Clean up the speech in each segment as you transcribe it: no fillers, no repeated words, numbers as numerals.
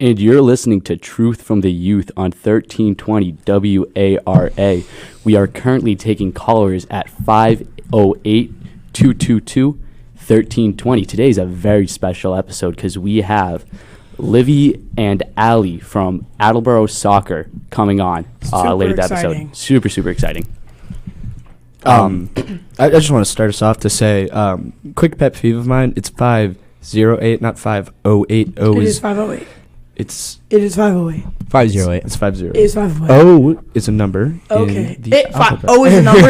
And you're listening to Truth from the Youth on 1320 WARA. We are currently taking callers at 508-222-1320. Today is a very special episode because we have Livy and Allie from Attleboro Soccer coming on later that episode. Super exciting. I just want to start us off to say, quick pet peeve of mine, it's 508, not 5080. It is 508. It is 508. 508. It's 50. It is 508. O is a number. Okay. In the alphabet. O is a number.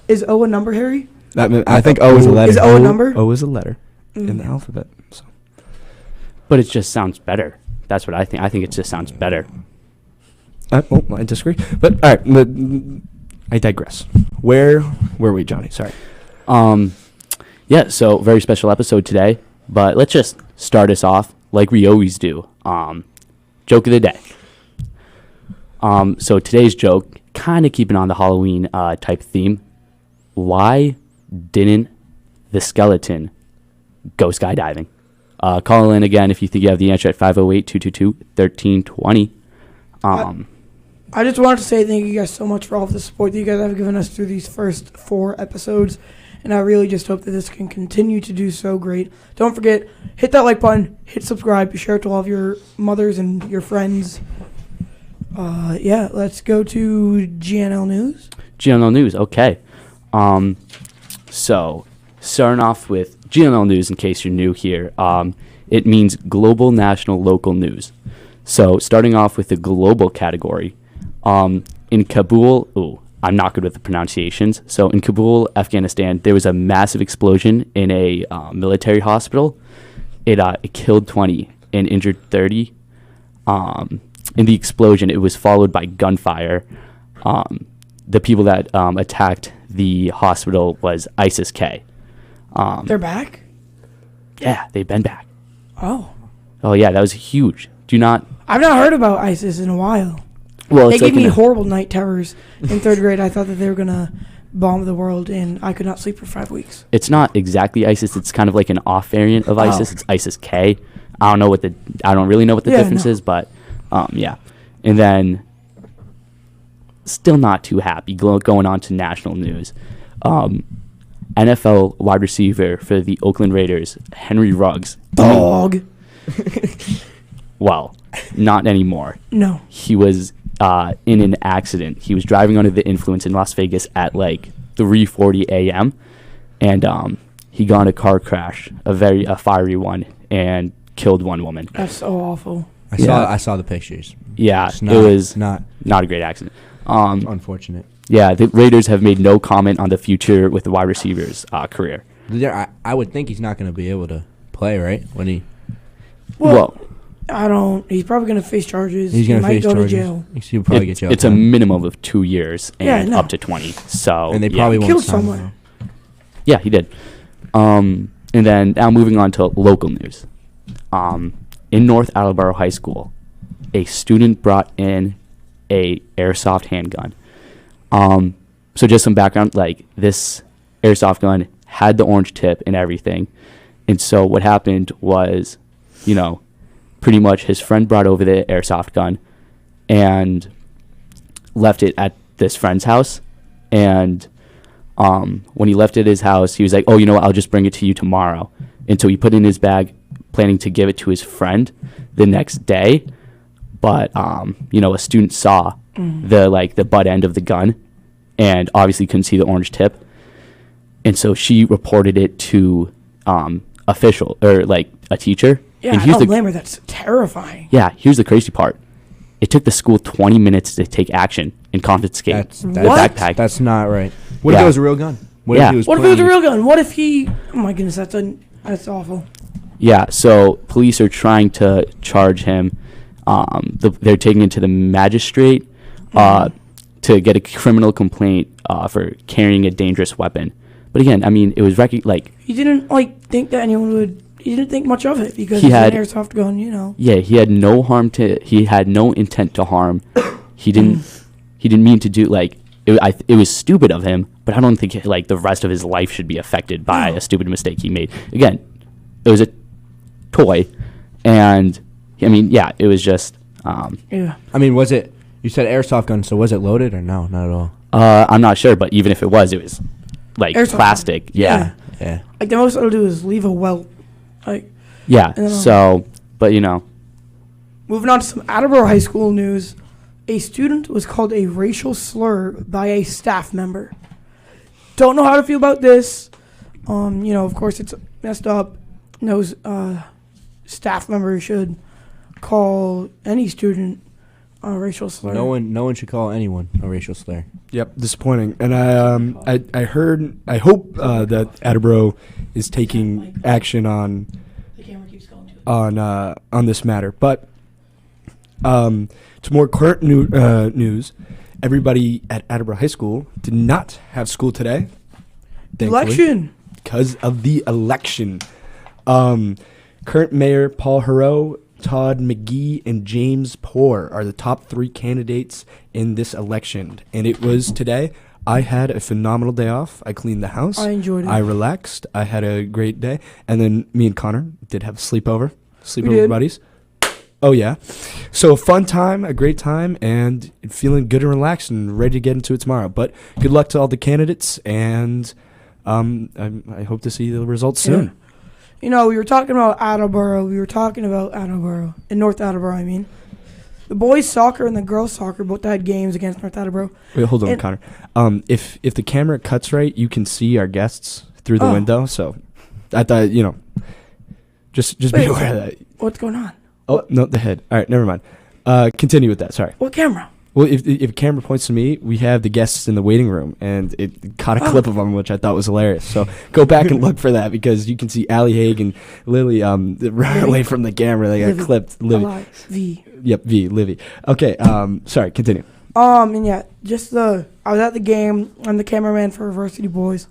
Is O a number, Harry? I think O is a letter. Is O a number? O is a letter in the alphabet. So. But it just sounds better. That's what I think. I think it just sounds better. I disagree. But all right, I digress. Where were we, Johnny? Sorry. Yeah. So very special episode today. But let's just start us off like we always do. Joke of the day. So today's joke, kind of keeping on the Halloween type theme. Why didn't the skeleton go skydiving? Call in again if you think you have the answer at 508-222-1320. I just wanted to say thank you guys so much for all of the support that you guys have given us through these first 4 episodes. And I really just hope that this can continue to do so great. Don't forget, hit that like button, hit subscribe, share it to all of your mothers and your friends. Yeah, let's go to GNL News. GNL News, okay. So, starting off with GNL News, in case you're new here, it means global, national, local news. So, starting off with the global category, in Kabul, I'm not good with the pronunciations. So in Kabul, Afghanistan, there was a massive explosion in a military hospital. It killed 20 and injured 30. In the explosion, it was followed by gunfire. The people that attacked the hospital was ISIS-K. They're back? Yeah, they've been back. Oh, yeah, that was huge. I've not heard about ISIS in a while. Well, they gave me horrible night terrors in 3rd grade. I thought that they were going to bomb the world, and I could not sleep for 5 weeks. It's not exactly ISIS. It's kind of like an off variant of ISIS. It's ISIS-K. I don't really know what the difference is, but yeah. And then, still not too happy. Going on to national news. NFL wide receiver for the Oakland Raiders, Henry Ruggs. Dog. Well, not anymore. No. He was in an accident. He was driving under the influence in Las Vegas at like 3:40 a.m. and he got in a car crash, a fiery one, and killed one woman. That's so awful. I saw the pictures. Yeah, it was not a great accident. Unfortunate. Yeah, the Raiders have made no comment on the future with the wide receiver's career. I would think he's not going to be able to play, right? When he. Well, he's probably going to face charges. He might go to jail. He'll probably get jail. It's a minimum of 2 years and up to 20. So and they probably won't killed sign someone. him. Yeah, he did. And then now moving on to local news. In North Attleboro High School, a student brought in a airsoft handgun. So just some background, like this airsoft gun had the orange tip and everything. And so what happened was, pretty much his friend brought over the airsoft gun and left it at this friend's house. And when he left it at his house, he was like, I'll just bring it to you tomorrow. And so he put it in his bag, planning to give it to his friend the next day. But, a student saw the butt end of the gun and obviously couldn't see the orange tip. And so she reported it to official or like a teacher. Yeah, and I don't blame her. That's terrifying. Yeah, here's the crazy part. It took the school 20 minutes to take action and confiscate the backpack. That's not right. What if it was a real gun? What if it was a real gun? What if he... Oh, my goodness, that's awful. Yeah, so police are trying to charge him. They're taking it to the magistrate to get a criminal complaint for carrying a dangerous weapon. But again, it was he didn't think that anyone would. He didn't think much of it because it's an airsoft gun, Yeah, he had no he had no intent to harm. He didn't mean to do it was stupid of him, but I don't think the rest of his life should be affected by a stupid mistake he made. Again, it was a toy, and I mean, yeah, it was just. Yeah. I mean, was it? You said airsoft gun, so was it loaded or no? Not at all. I'm not sure, but even if it was like Airsoft plastic. gun. Yeah. Yeah. Like the most it'll do is leave a welt. Like Yeah. And, So, but moving on to some Attleboro High School news, a student was called a racial slur by a staff member. Don't know how to feel about this. Of course it's messed up. No staff member should call any student a racial slur. No one should call anyone a racial slur. Yep, disappointing. And I hope that Attleboro is taking action on The camera keeps going to it. on this matter. But to more current news, everybody at Attleboro High School did not have school today. Thankfully, Election. because of the election. Current Mayor Paul Heroux, Todd McGee, and James Poor are the top 3 candidates in this election. And it was today. I had a phenomenal day off. I cleaned the house. I enjoyed it. I relaxed. I had a great day. And then me and Connor did have a sleepover. We Sleepover did. buddies. Oh, yeah. So a fun time, a great time, and feeling good and relaxed and ready to get into it tomorrow. But good luck to all the candidates, and I hope to see the results soon. Yeah. We were talking about Attleboro. In North Attleboro, I mean. The boys' soccer and the girls' soccer both had games against North Attleboro. Wait, hold on, And- Connor. If the camera cuts right, you can see our guests through the Oh. window. So I thought, just be Wait, aware of that. What's going on? Oh, no, the head. All right, never mind. Continue with that. Sorry. What camera? Well, if a camera points to me, we have the guests in the waiting room, and it caught a clip of them, which I thought was hilarious. So go back and look for that, because you can see Allie Haig and Lily run away from the camera. They got Livy. clipped. Livy. V. Yep, Livy. Okay, sorry, continue. And yeah, I was at the game. I'm the cameraman for Varsity Boys.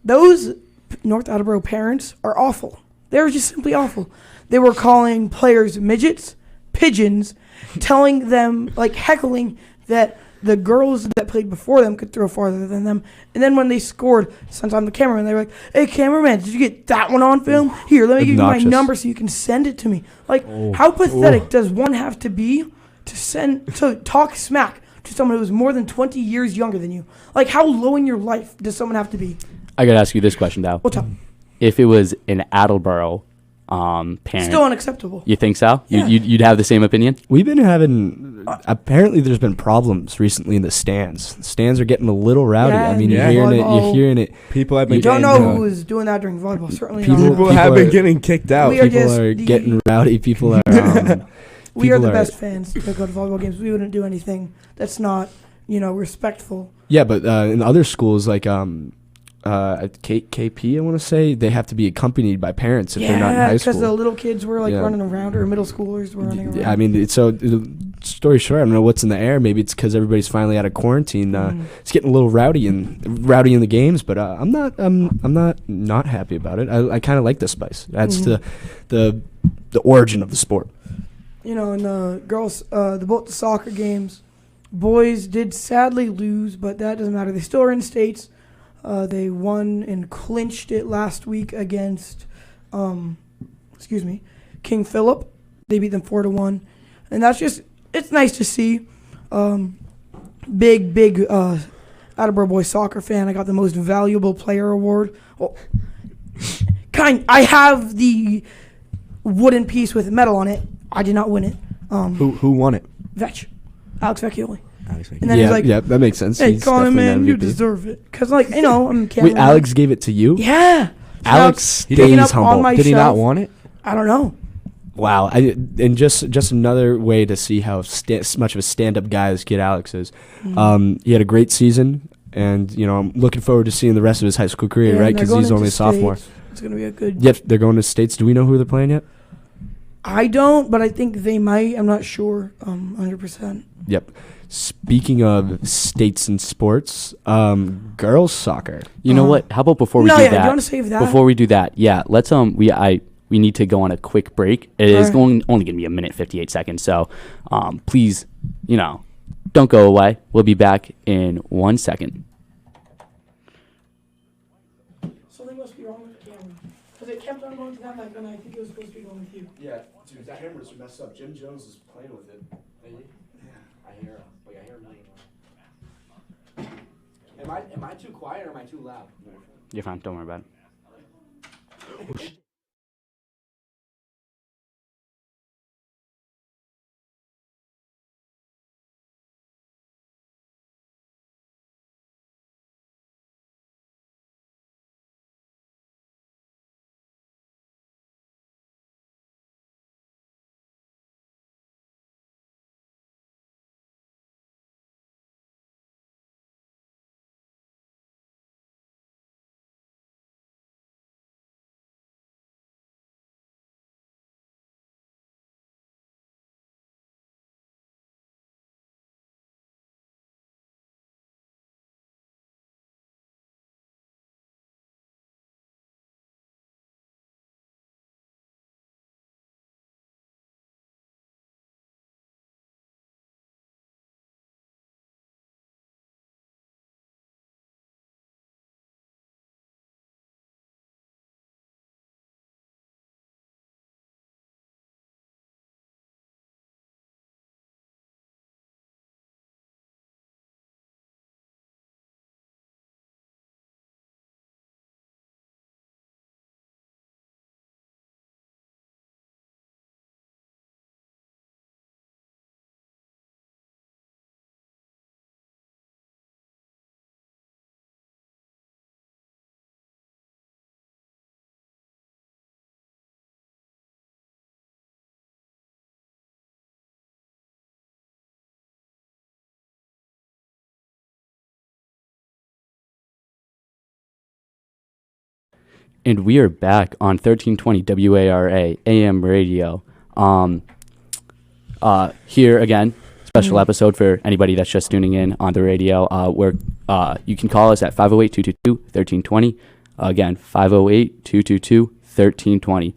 Those North Attleboro parents are awful. They were just simply awful. They were calling players midgets, pigeons, telling them, heckling that the girls that played before them could throw farther than them. And then when they scored, since I'm the cameraman, they were like, "Hey, cameraman, did you get that one on film? Here, let me give you my Obnoxious. number so you can send it to me." How pathetic does one have to be to talk smack to someone who's more than 20 years younger than you? How low in your life does someone have to be? I got to ask you this question, Dow. What's up? If it was an Attleboro parent, Still unacceptable. you think so? Yeah. You'd have the same opinion? We've been having, apparently there's been problems recently in the stands. The stands are getting a little rowdy. Yeah, I mean, yeah. you're volleyball. hearing it. People have been. You don't getting, know who was doing that during volleyball. Certainly people- not. People us. have been are- getting kicked out. We are People just are the- getting rowdy. People are. We are people the best fans to go to volleyball games. We wouldn't do anything that's not, respectful. Yeah, but in other schools like at KP, I want to say they have to be accompanied by parents if they're not in high because the school. little kids were Yeah. running around, or middle schoolers were running around. I mean, story short, I don't know what's in the air. Maybe it's because everybody's finally out of quarantine. It's getting a little rowdy in the games, but I'm not happy about it. I kind of like the spice. That's the origin of the sport. In the girls, both the soccer games, boys did sadly lose, but that doesn't matter. They still are in states. They won and clinched it last week against, King Philip. They beat them 4-1, and it's nice to see. Big Attleboro boys soccer fan. I got the most valuable player award. Well, I have the wooden piece with a medal on it. I did not win it. Who won it? Alex Vecchioli. Obviously. And then he's like, yeah, that makes sense. "Hey, He's Colin, definitely man, an you MVP. deserve it." Because, I'm cameraman. Wait, Alex gave it to you? Yeah. Alex Picking stays up on humble. my Did he not shelf. want it? I don't know. Wow, and just another way to see how much of a stand-up guy this kid Alex is. He had a great season, and I'm looking forward to seeing the rest of his high school career, Yeah, right? and they're Because going he's into only a sophomore. states. It's going to be a good... Yep, they're going to states. Do we know who they're playing yet? I don't, but I think they might. I'm not sure 100%. Yep. Speaking of states and sports, girls soccer. You know what? How about before we do do you that? want to save that? Before we do that, yeah, let's we need to go on a quick break. It is Alright. only going to be a minute 58 seconds. So, please, don't go away. We'll be back in 1 second. Something must be wrong with the camera. Because it kept on going to that mic, and I think it was supposed to be going with you. Yeah, dude, that hammer's messed up. Jim Jones is playing with it. Really? Yeah. I hear a million. Am I too quiet or am I too loud? You're fine. Don't worry about it. And we are back on 1320 WARA AM radio. Here again, special episode for anybody that's just tuning in on the radio. Where you can call us at 508-222-1320. Again, 508-222-1320.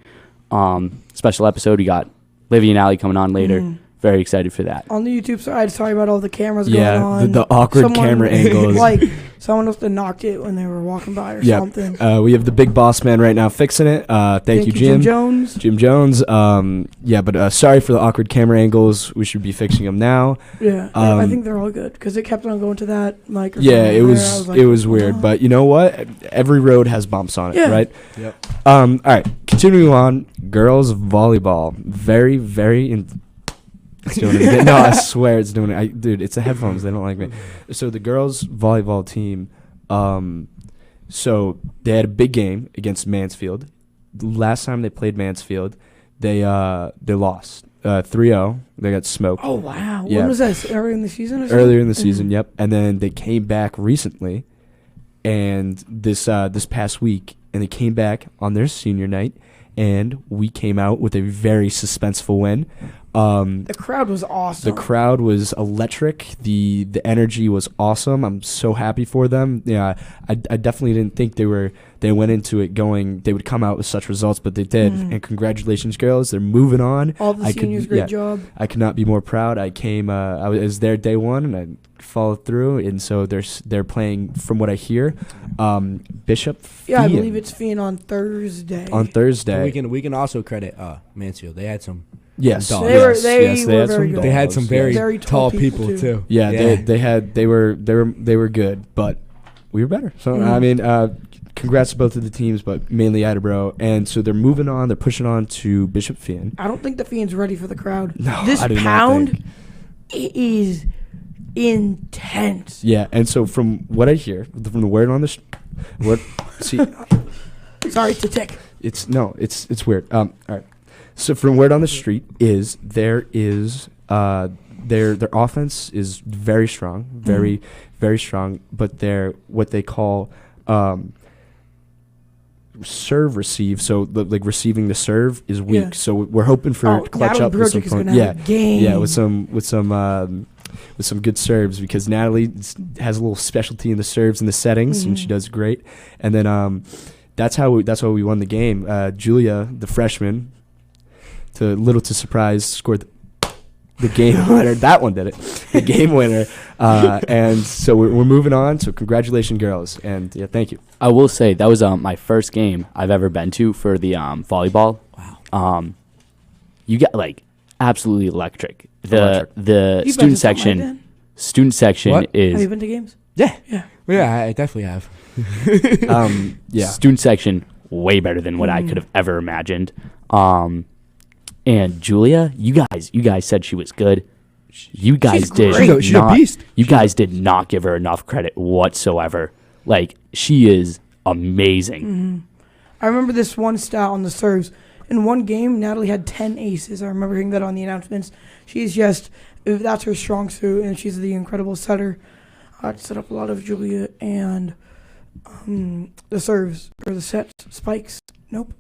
Special episode. We got Livy and Allie coming on later. Very excited for that. On the YouTube side, sorry about all the cameras going on. Yeah, the awkward camera angles. Like, someone must have knocked it when they were walking by or something. We have the big boss man right now fixing it. Thank you, Jim. Jim Jones. But sorry for the awkward camera angles. We should be fixing them now. Yeah, I think they're all good because it kept on going to that microphone. Yeah, it was weird. But you know what? Every road has bumps on it, right? Yep. All right, continuing on. Girls volleyball. Very, very... It's doing it again. No, I swear it's doing it. Dude, it's the headphones. They don't like me. So the girls' volleyball team, so they had a big game against Mansfield. The last time they played Mansfield, they lost 3-0. They got smoked. Oh, wow. Yeah. When was that? Earlier in the season or something? Earlier in the season, yep. And then they came back recently, and this past week, and they came back on their senior night, and we came out with a very suspenseful win. The crowd was awesome. The crowd was electric. The energy was awesome. I'm so happy for them. Yeah, I definitely didn't think they went into it going they would come out with such results, but they did. And congratulations, girls. They're moving on. All the seniors, great job. I could not be more proud. I was there day one, and I followed through, and so they're playing, from what I hear, Bishop Fien. Yeah, I believe it's Fien on Thursday. We can also credit Mansfield. They had some. Yes, dogs. They were had very some good. They had some very tall people people, too. Yeah, they were good, but we were better. So I mean, congrats to both of the teams, but mainly Attleboro. And so they're moving on. They're pushing on to Bishop Fien. I don't think the Fiend's ready for the crowd. No, this I do not pound think. is intense. Yeah, and so from what I hear, from the word on the Sorry to tick. It's weird. All right. So from word on the street is their offense is very strong, very strong, but their what they call serve receive, so like receiving the serve is weak. Yeah. So we're hoping for clutch Natalie up with some fun. Yeah, with some good serves, because Natalie has a little specialty in the serves and the settings, and she does great. And then that's how we won the game. Julia, the freshman, to surprise, scored the game winner. That one did it. The game winner. And so we're moving on. So congratulations, girls. And yeah, thank you. I will say that was my first game I've ever been to for the volleyball. Wow. You got like absolutely electric. Electric. The You've been to student something section. like that? Student section What? Have you is been to games? Yeah. Yeah. Yeah, I definitely have. Yeah. student section way better than what I could have ever imagined. And Julia, you guys said she was good. You guys She's did great. She's a not. beast. You guys did not give her enough credit whatsoever. Like she is amazing. I remember this one stat on the serves. In one game, Natalie had 10 aces. I remember hearing that on the announcements. She's just, that's her strong suit, and she's the incredible setter. Set up a lot of Julia and the serves, or the sets, spikes. Nope.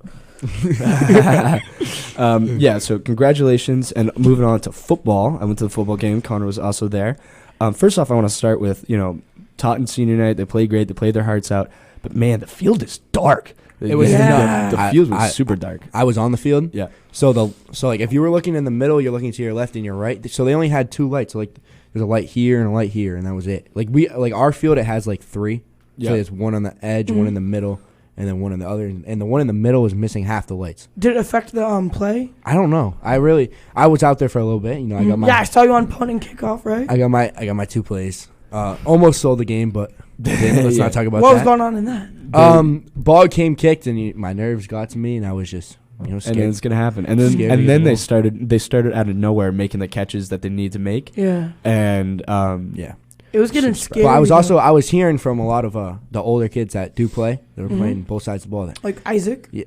Yeah, so congratulations. And moving on to football. I went to the football game. Connor was also there. First off, I want to start with, Taunton senior night. They played great. They played their hearts out. But, man, the field is dark. It was Yeah. The I- field was I- super dark. I was on the field. Yeah. So like if you were looking in the middle, you're looking to your left and your right. So they only had 2 lights. So like there's a light here and a light here, and that was it. Like our field, it has like 3. Yeah. So there's one on the edge, one in the middle, and then one on the other. And the one in the middle is missing half the lights. Did it affect the play? I don't know. I was out there for a little bit. I got my Yeah, I saw you on punt and kickoff, right? I got my 2 plays. Almost sold the game, but let's Yeah. not talk about What was that. going on in that? Ball came kicked, and my nerves got to me, and I was just scared. And then it's gonna happen. And then Scary and then as they well. started out of nowhere making the catches that they need to make. Yeah. And Yeah. It was getting scary. But though. I was hearing from a lot of the older kids that do play. They were playing both sides of the ball. That Like Isaac. yeah,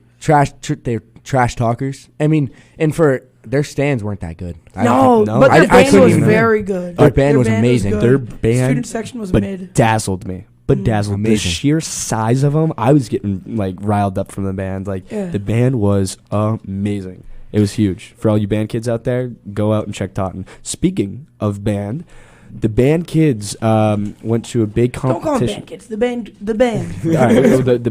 they're trash talkers. I mean, and for their stands weren't that good. No, no. but their I band couldn't was even- very good. Their band was amazing. good. their Student band section was mid. bedazzled me. Bedazzled. The Amazing. sheer size of them, I was getting like riled up from the band. Like Yeah. the band was amazing. It was huge. For all you band kids out there, go out and check Taunton. Speaking of band, the band kids went to a big Don't call them competition. band kids. The band. The band. All right, so the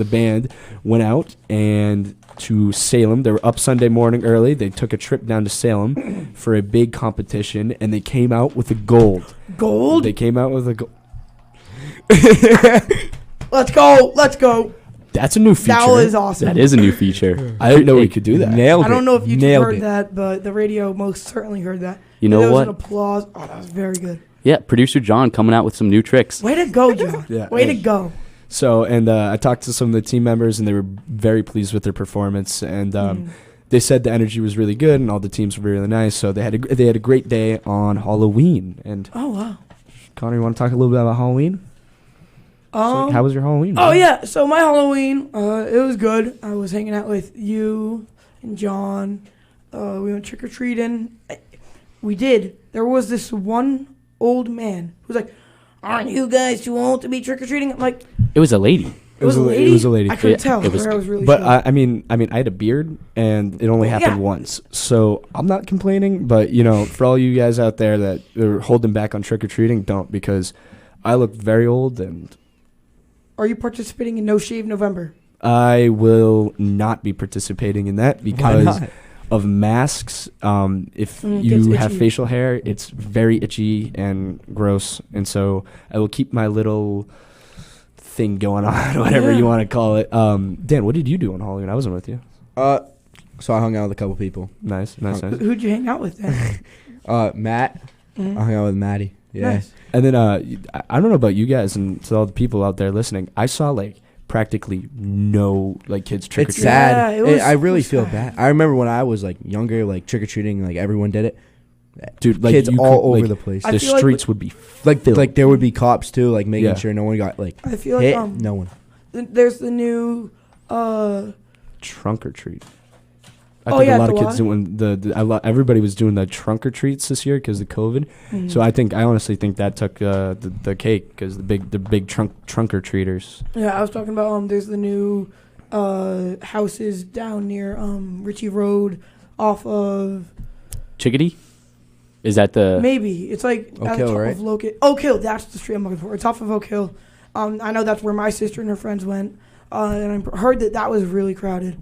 band went out and to Salem. They were up Sunday morning early. They took a trip down to Salem for a big competition, and they came out with a gold. Gold. They came out with a gold. Let's go. Let's go. That's a new feature. That was awesome. That is a new feature. I didn't know we could do that. Nailed I don't know if you Nailed heard it. that, but the radio most certainly heard that. You know There was what? an applause. Oh, that was very good. Yeah, producer John coming out with some new tricks. Way to go, John. Yeah. Way to go. So, and I talked to some of the team members, and they were very pleased with their performance. And they said the energy was really good, and all the teams were really nice. So they had a great day on Halloween. And Oh wow. Connor, you want to talk a little bit about Halloween? So how was your Halloween? Oh yeah. So my Halloween, it was good. I was hanging out with you and John. We went trick or treating. We did. There was this one old man who was like, "Aren't you guys too old to be trick or treating?" I'm like, It was a lady. It was a lady. It was a lady. I couldn't Yeah, tell. it was- I was really. But shocked. I mean, I had a beard, and it only Yeah. happened once. So I'm not complaining. But for all you guys out there that are holding back on trick or treating, don't, because I look very old, and Are you participating in No Shave November? I will not be participating in that Why because not? of masks. If It you gets have itchy. facial hair, it's very itchy and gross, and so I will keep my little thing going on, whatever Yeah. you want to call it. Dan, what did you do on Halloween? I wasn't with you. So I hung out with a couple people. Nice. Who'd you hang out with then? Matt. Mhm. I hung out with Maddie. Yeah. Nice. And then I don't know about you guys and to all the people out there listening. I saw like practically no like kids trick or It's treating. sad. Yeah, it was- I really it was feel sad. bad. I remember when I was like younger, like trick or treating, like everyone did it. Dude, like Kids you all could, over like, the place. I The feel like streets would be Like filled. there would be cops too, like making Yeah. sure no one got like I feel like hit. No one. there's the new trunk or treat. I Oh, think yeah, a lot the of kids what? doing everybody was doing the trunk or treats this year because of COVID. Mhm. So I honestly think that took the cake because the big trunk or treaters. Yeah, I was talking about there's the new houses down near Ritchie Road off of Chickadee? Is that the... maybe it's like Oak at the Hill, top right? of Oak Hill. That's the street I'm looking for. It's off of Oak Hill. I know that's where my sister and her friends went, and I heard that was really crowded.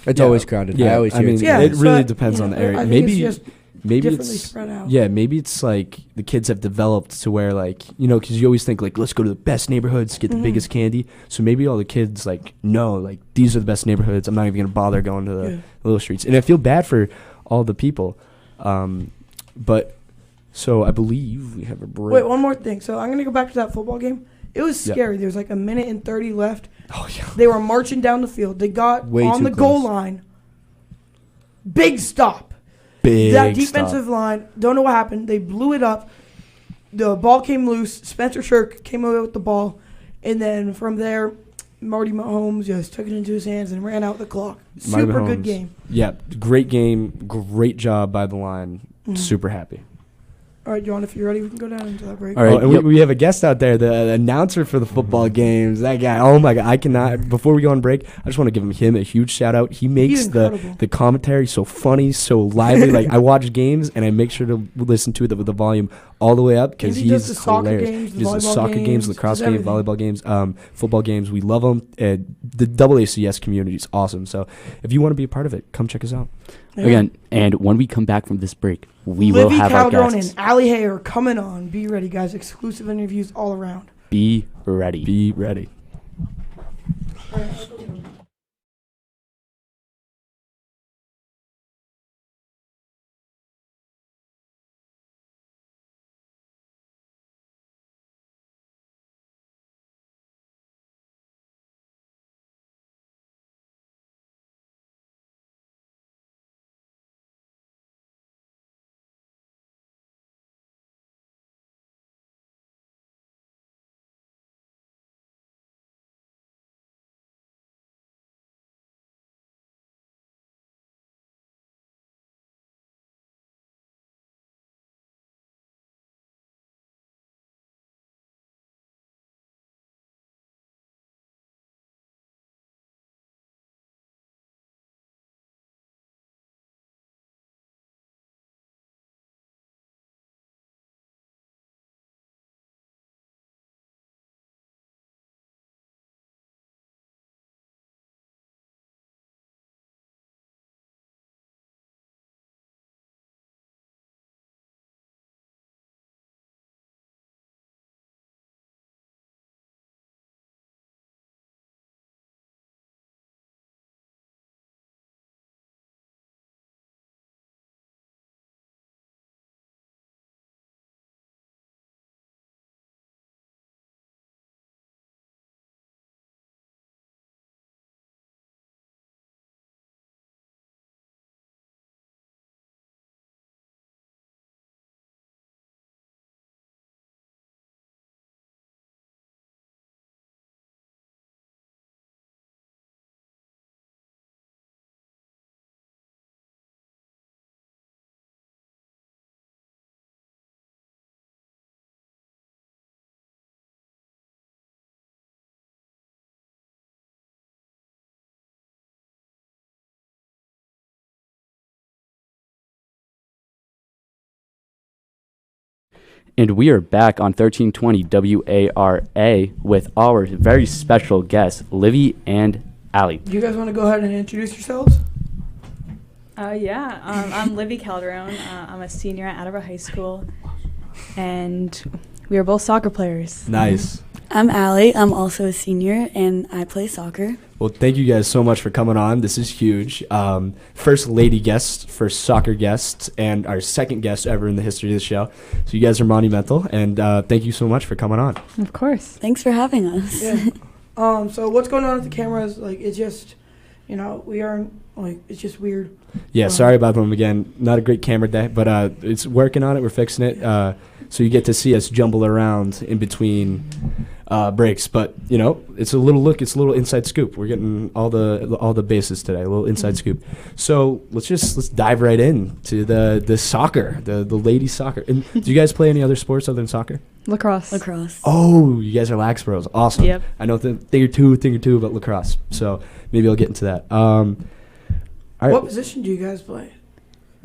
It's Yeah. always crowded. Yeah, I always hear mean, it's Yeah, it so really I- depends on the area. I think Maybe it's just maybe differently it's spread out. yeah, maybe it's like the kids have developed to where like because you always think like let's go to the best neighborhoods, get the Mhm. biggest candy. So maybe all the kids like know like these are the best neighborhoods. I'm not even gonna bother going to the little streets, and I feel bad for all the people. But so I believe we have a break. Wait, one more thing. So I'm gonna go back to that football game. It was Yep. scary. There was like a minute and 30 left. Oh yeah. They were marching down the field. They got Way on too the goal close. line. Big stop. Big That stop. defensive line, don't know what happened. They blew it up. The ball came loose. Spencer Shirk came away with the ball. And then from there, Marty Mahomes just took it into his hands and ran out the clock. Marty Super good Mahomes. game. Yeah, great game, great job by the line. Mhm. Super happy. All right, John, if you're ready, we can go down into that break. All right, and yep. we have a guest out there, the announcer for the football games. That guy, oh my god, I cannot. Before we go on break, I just want to give him a huge shout out. He makes He's the incredible. commentary so funny, so lively. Like I watch games and I make sure to listen to it with the volume all the way up because And he does he's the soccer hilarious. games, the He does the volleyball soccer games, games, lacrosse does games, everything. volleyball games, football games. We love him. The WACS community is awesome. So if you want to be a part of it, come check us out. Yeah. Again, and when we come back from this break, we will Livy have our Calderon guests. and Allie Hay are coming on. Be ready, guys. Exclusive interviews all around. Be ready. Be ready. And we are back on 1320 WARA with our very special guests, Livy and Allie. Do you guys want to go ahead and introduce yourselves? I'm Livy Calderon. I'm a senior at Attleboro High School, and we are both soccer players. Nice. I'm Allie. I'm also a senior, and I play soccer. Well, thank you guys so much for coming on. This is huge. First lady guest, first soccer guest, and our second guest ever in the history of the show. So you guys are monumental, and thank you so much for coming on. Of course. Thanks for having us. Yeah. So what's going on with the cameras? Like, it's just, we are it's just weird. Yeah, sorry about them again. Not a great camera day, but it's working on it. We're fixing it. So you get to see us jumble around in between breaks, but it's a little look. It's a little inside scoop. We're getting all the bases today. A little inside scoop. So let's dive right in to the soccer, the ladies soccer. And do you guys play any other sports other than soccer? Lacrosse. Lacrosse. Oh, you guys are Lax Bros. Awesome. Yep. I know a thing or two about lacrosse. So maybe I'll get into that. All right. What position do you guys play?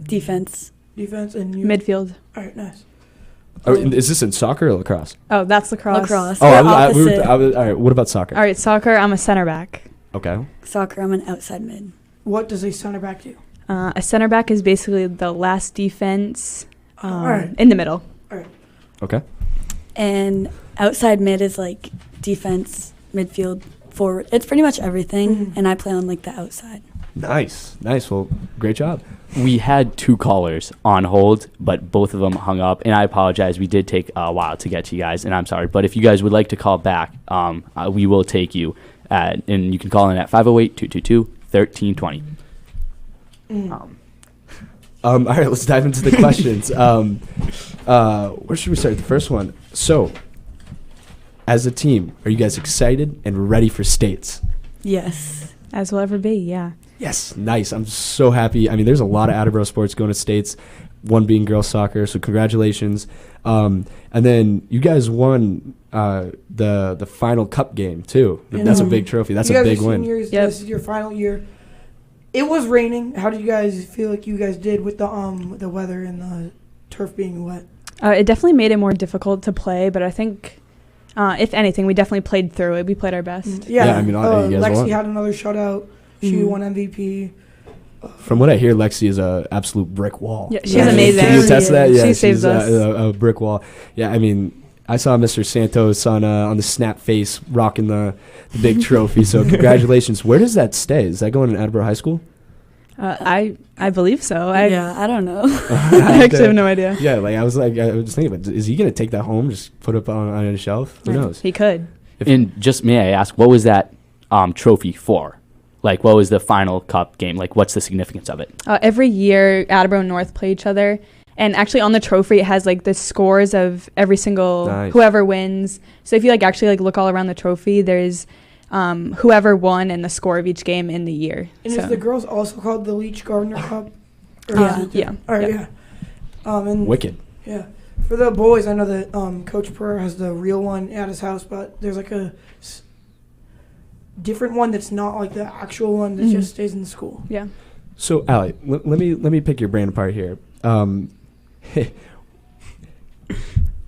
Defense. Defense and you? Midfield. All right, nice. Is this in soccer or lacrosse? Oh, that's lacrosse. Lacrosse. Oh, We're opposite. all right. What about soccer? All right, soccer. I'm a center back. Okay. Soccer, I'm an outside mid. What does a center back do? A center back is basically the last defense Alright. in the middle. Okay. And outside mid is like defense, midfield, forward. It's pretty much everything, and I play on like the outside. Nice. Well, great job. We had 2 callers on hold, but both of them hung up, and I apologize. We did take a while to get to you guys, and I'm sorry. But if you guys would like to call back, we will take you, and you can call in at 508-222-1320. All right, let's dive into the questions. Where should we start? The first one. So, as a team, are you guys excited and ready for states? Yes. As will ever be, yeah. Yes, nice. I'm so happy. I mean, there's a lot of Attleboro sports going to states, one being girls soccer, so congratulations. And then you guys won the final cup game, too. And, That's a big trophy. That's you a guys big are win. seniors. Yep. This is your final year. It was raining. How did you guys feel like you guys did with the weather and the turf being wet? It definitely made it more difficult to play, but I think, if anything, we definitely played through it. We played our best. Yeah, I mean, you guys Lexi won. had another shutout. She won MVP. From what I hear, Lexi is a absolute brick wall. Yeah, she's amazing. Can you attest to that? Yeah, She she's saves us. a brick wall. Yeah, I mean, I saw Mr. Santos on the snap face rocking the big trophy. So congratulations. Where does that stay? Is that going in Attleboro High School? I believe so. I I don't know. I actually have no idea. Yeah, I was thinking, but is he gonna take that home, just put it on a shelf? Who knows? He could. And just may I ask, what was that trophy for? Like, what was the final cup game? Like, what's the significance of it? Every year, Attleboro and North play each other. And actually on the trophy, it has, like, the scores of every single Nice. whoever wins. So if you, like, actually, like, look all around the trophy, there's whoever won and the score of each game in the year. And so. is the girls also called the Leach Gardner Cup? Or Yeah. is it- Yeah. All right, Yeah. yeah. And Wicked. yeah, for the boys, I know that Coach Pereira has the real one at his house, but there's like a different one that's not like the actual one that just stays in the school. Yeah. So, Allie, let me pick your brain apart here.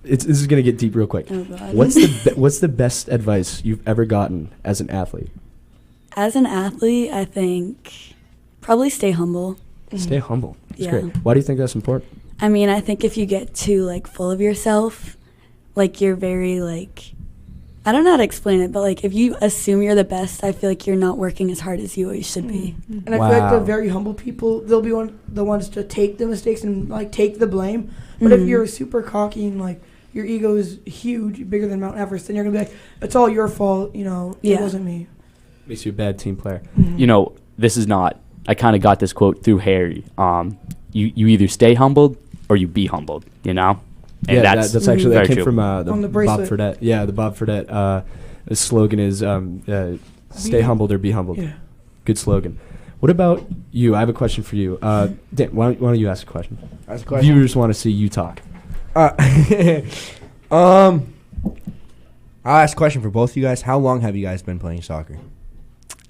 This is gonna get deep real quick. Oh, God. What's the best advice you've ever gotten as an athlete? As an athlete, I think probably stay humble. Stay humble. That's Yeah. great. Why do you think that's important? I mean, I think if you get too like full of yourself, like you're very like, I don't know how to explain it, but like if you assume you're the best, I feel like you're not working as hard as you always should be. And I feel like the Wow. very humble people, they'll be the ones to take the mistakes and like take the blame. But if you're super cocky and like your ego is huge, bigger than Mount Everest, then you're gonna be like, it's all your fault, it Yeah. wasn't me. Makes you a bad team player. You know, this is not. I kind of got this quote through Harry. You either stay humbled or you be humbled. And Yeah, that's actually that very came true. from On the Bob bracelet. Fredette. Yeah, the Bob Fredette. His slogan is "Stay humbled or be humbled." Yeah. Good slogan. What about you? I have a question for you. Dan, why don't you ask a question? Ask a question. Viewers want to see you talk. I'll ask a question for both of you guys. How long have you guys been playing soccer?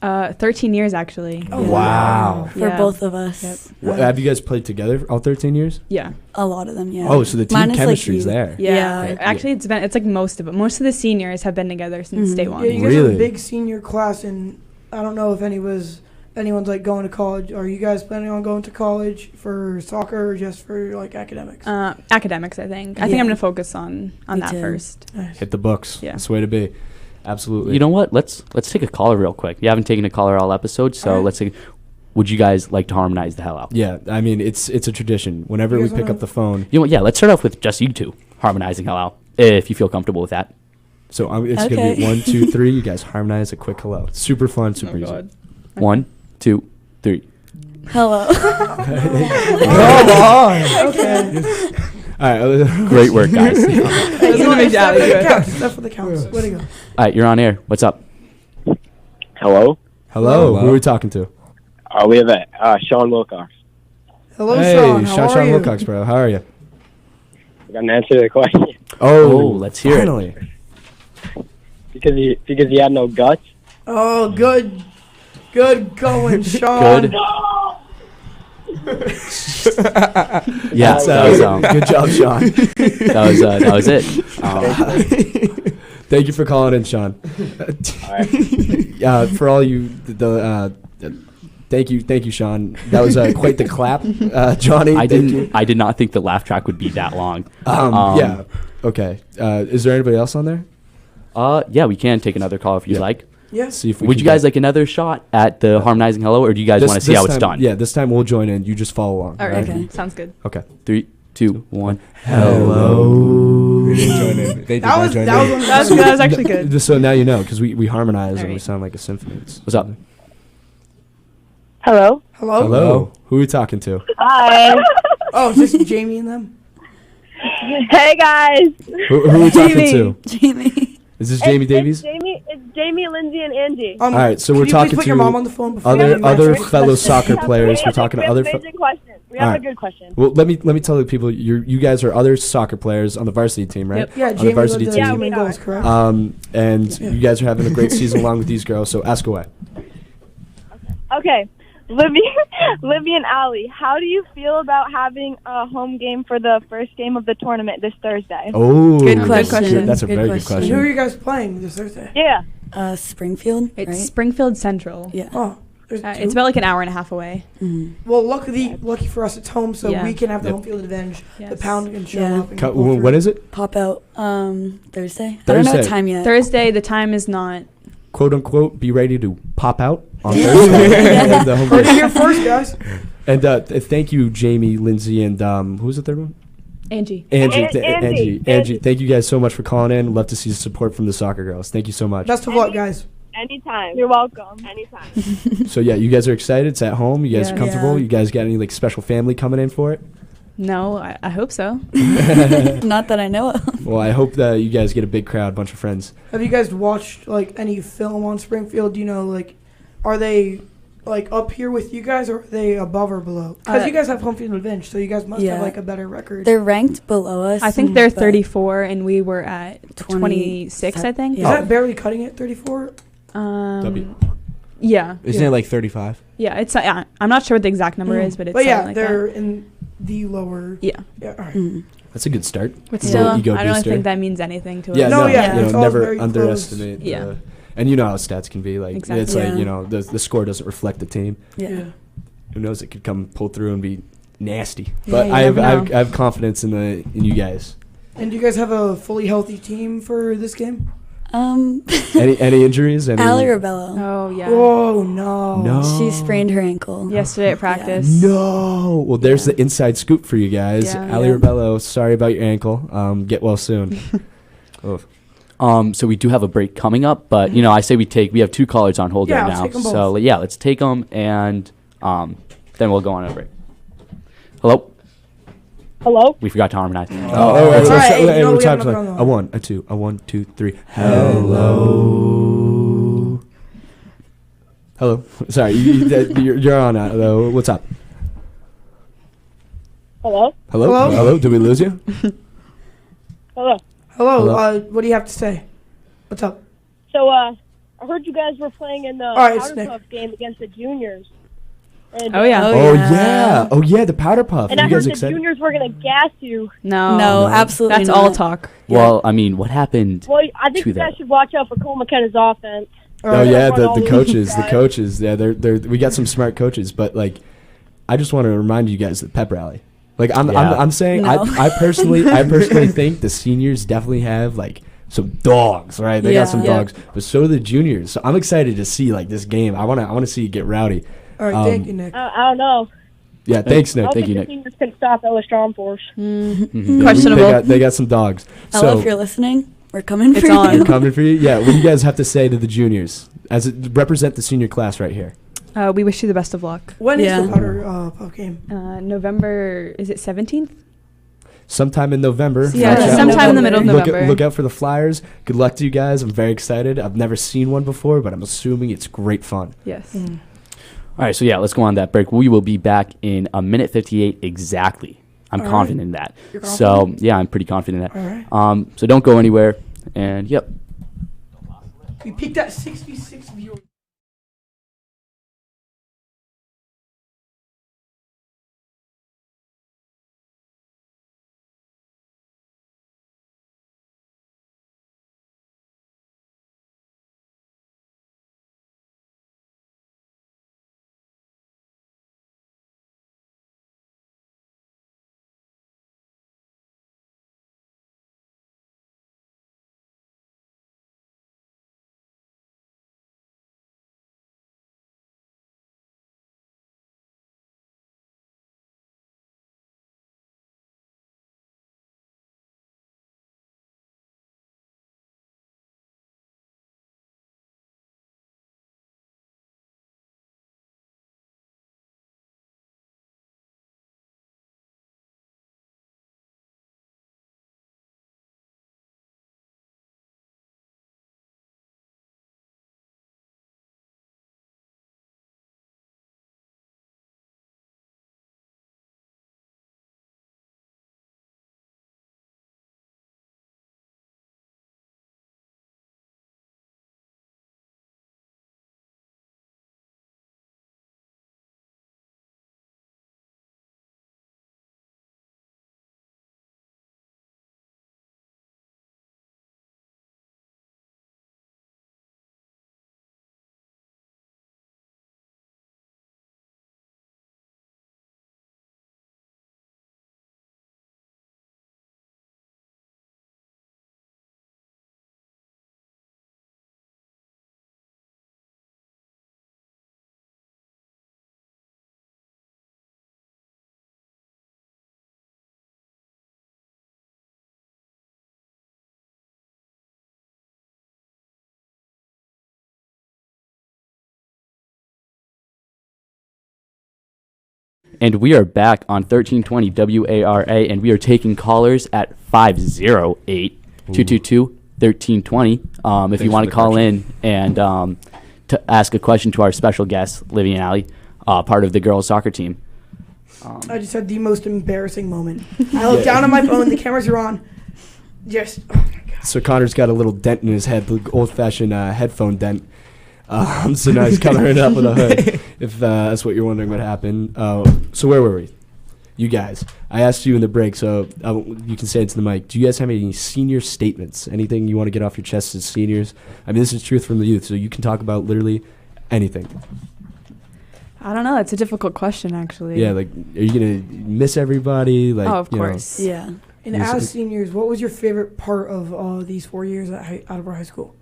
13 years, actually. Oh, Yeah. Wow. For Yeah. both of us. Yep. Have you guys played together all 13 years? Yeah. A lot of them, yeah. Oh, so the team Mine is, like, chemistry's you. there. Yeah. Yeah. Actually, it's like most of it. Most of the seniors have been together since day one. Yeah, you guys have Really? a big senior class, and I don't know if anyone's like going to college. Are you guys planning on going to college for soccer or just for like academics? Academics, I think. I think Yeah. I'm going to focus on Me that too. first. Nice. Hit the books. Yeah. That's the way to be. Absolutely. You know what? Let's take a caller real quick. You haven't taken a caller all episode, so Alright. let's take. Would you guys like to harmonize the hell out? Yeah, I mean it's a tradition. Whenever You we guys pick wanna- up the phone, You know what? Yeah, let's start off with just you two harmonizing hell out, if you feel comfortable with that. so it's gonna be Okay. 1, 2, 3. You guys harmonize a quick hello. Super fun, super easy. 1, 2, 3. Hello. Come on. Okay. All right. Great work, guys. Hey, That's you gonna know, be stuff jolly for the good. counts. Stuff for the counts. Way to go. All right, you're on air. What's up? Hello. Hello. Who are we talking to? We have Sean Wilcox. Hello, hey, Sean. How are Sean you? Wilcox, bro. How are you? I got an answer to the question. Oh, let's hear it. finally. because he had no guts. Oh, good. Good going, Sean. Good. Yeah, that was good job, Sean. that was it. Thank you for calling in, Sean. All right. For all you Thank you, Sean. That was quite the clap, Johnny. I thank you. did not think the laugh track would be that long. Yeah. Okay. Is there anybody else on there? Yeah, we can take another call if you'd Yeah. like. Yeah. See if we. Would can you guys get- like another shot at the harmonizing hello, or do you guys want to see how it's time- done? Yeah, this time we'll join in. You just follow along. All right. Okay. Sounds good. Okay. 3, 2, 1. Hello. We didn't join in. They did That not was join that was in. one of That was, the that was actually good. Just so now you know, because we harmonize and we Alright. sound like a symphony. What's up? Hello. Hello. Hello. Who are we talking to? Hi. Oh, is this Jamie and them? Hey guys. Who are we talking to? Jamie. Is this Jamie Davies? It's Jamie, Lindsay, and Angie. All right, so can we're you talking please put to your mom on the phone before other you other answer it? fellow soccer players. We're talking to other. We have a basic question. We have Alright. a good question. Well, let me tell the people you guys are other soccer players on the varsity team, right? Yep. Yeah, On the Jamie varsity led the team. team in Yeah, we goals, are. correct? And you guys are having a great season along with these girls. So ask away. Okay. Livy and Allie, how do you feel about having a home game for the first game of the tournament this Thursday? Oh, Good question. That's a Good very good question. And who are question. you guys playing this Thursday? Yeah. Springfield. It's right? Springfield Central. Yeah. Oh, there's two. It's about like an hour and a half away. Mhm. Well, lucky for us, it's home, so Yeah. we can have the Yep. home field advantage. The Yes. pound can show Yeah. up. And go through When is it? Pop out Thursday. I don't know Thursday. time yet. Thursday, the time is not. "Quote unquote," be ready to pop out on Yeah. Thursday. Yeah. The home Heard it game. here first, guys. And thank you, Jamie, Lindsay, and who was the third one? Angie. Angie. Angie. Angie. Thank you guys so much for calling in. Love to see support from the soccer girls. Thank you so much. Best of luck, guys. Anytime. You're welcome. Anytime. So yeah, you guys are excited. It's at home. You guys Yeah. are comfortable. Yeah. You guys got any like special family coming in for it? No, I hope so. Not that I know of. Well, I hope that you guys get a big crowd, bunch of friends. Have you guys watched like any film on Springfield? Do you know like, are they like up here with you guys, or are they above or below? Because you guys have home field advantage, so you guys must have Yeah. like a better record. They're ranked below us. I think they're but 34, and we were at 26, I think. Is Yeah. that barely cutting it? 34. W. Yeah. Isn't it like 35? Yeah, it's. I'm not sure what the exact number is, but it's. But yeah, something like they're that. in the lower. Yeah, Yeah. All right. Mhm. That's a good start. but A still, little ego I don't booster. think that means anything to us. Yeah, No, no, yeah, you it's know, all never very close. underestimate. Yeah. And you know how stats can be. Like Exactly. it's like Yeah. you know the score doesn't reflect the team. Yeah. Who knows? It could come pull through and be nasty. Yeah, But you I have never know. I have confidence in you guys. And do you guys have a fully healthy team for this game? Any injuries? Any? Allie Rebello. Oh yeah. Oh no. No. She sprained her ankle. Yesterday at practice. No. Well, there's Yeah. the inside scoop for you guys. Yeah. Ali Yeah. Rebello, sorry about your ankle. Get well soon. Oh. So we do have a break coming up, but you know, I say we have 2 callers on hold Yeah, right let's now. take 'em So both. yeah, let's take them, and then we'll go on a break. Hello. Hello? We forgot to harmonize. Oh, All right, hey, you know we're we talking have like another one. a 1, a 2, a 1, 2, 3. Hello. Hello. Sorry, you're on. What's up? Hello? Hello. Hello? Hello. Did we lose you? Hello. Hello. Hello? What do you have to say? What's up? So, I heard you guys were playing in the right, it's Powder Nick. Puff game against the juniors. And, Oh yeah. Oh, Oh yeah. The powder puff. And Are I you guys heard the excited? juniors were going to gas you. No. No, absolutely That's not. all talk. Well, I mean, what happened? Well, I think To you guys that. should watch out for Cole McKenna's offense. All Oh right. yeah, Run all the these coaches, the guys. coaches. Yeah, they're we got some smart coaches, but like, I just want to remind you guys the pep rally. Like Yeah. I'm saying, No. I personally think the seniors definitely have like some dogs, right? They Yeah. got some Yeah. dogs, but so do the juniors. So I'm excited to see like this game. I want to see it get rowdy. All right. Thank you, Nick. I don't know. Yeah, thanks, I Nick. don't Thank think you, the Nick. seniors can stop Ella Stromfors. Mhm. Questionable. They got some dogs. Ella, So if you're listening, we're coming It's for on. you. we're coming for you. Yeah, what do you guys have to say to the juniors as it represent the senior class right here? We wish you the best of luck. When is Yeah. the Powder Puff game? November, is it 17th? Sometime in November. Yeah, Watch out. sometime in the middle of Look November. look out for the flyers. Good luck to you guys. I'm very excited. I've never seen one before, but I'm assuming it's great fun. Yes. All right, so yeah, let's go on that break. We will be back in a minute 58 exactly. I'm All right. confident in that. You're So confident? yeah, I'm pretty confident in that. All right. So don't go anywhere. And yep. We peaked at 66 viewers. And we are back on 1320 WARA, and we are taking callers at 508-222-1320. If you want to call in and to ask a question to our special guest, Livy and Allie, part of the girls' soccer team. I just had the most embarrassing moment. I looked down at my phone, the cameras are on. Just, oh my God. So Connor's got a little dent in his head, the old-fashioned headphone dent. So now he's covering it up with a hood, if that's what you're wondering what happened. So where were we? You guys. I asked you in the break, so you can say it to the mic. Do you guys have any senior statements? Anything you want to get off your chest as seniors? I mean, this is truth from the youth, so you can talk about literally anything. I don't know. It's a difficult question, actually. Yeah, like, are you going to miss everybody? Like, of course. Yeah. And as seniors, what was your favorite part of these 4 years at Attleboro High School?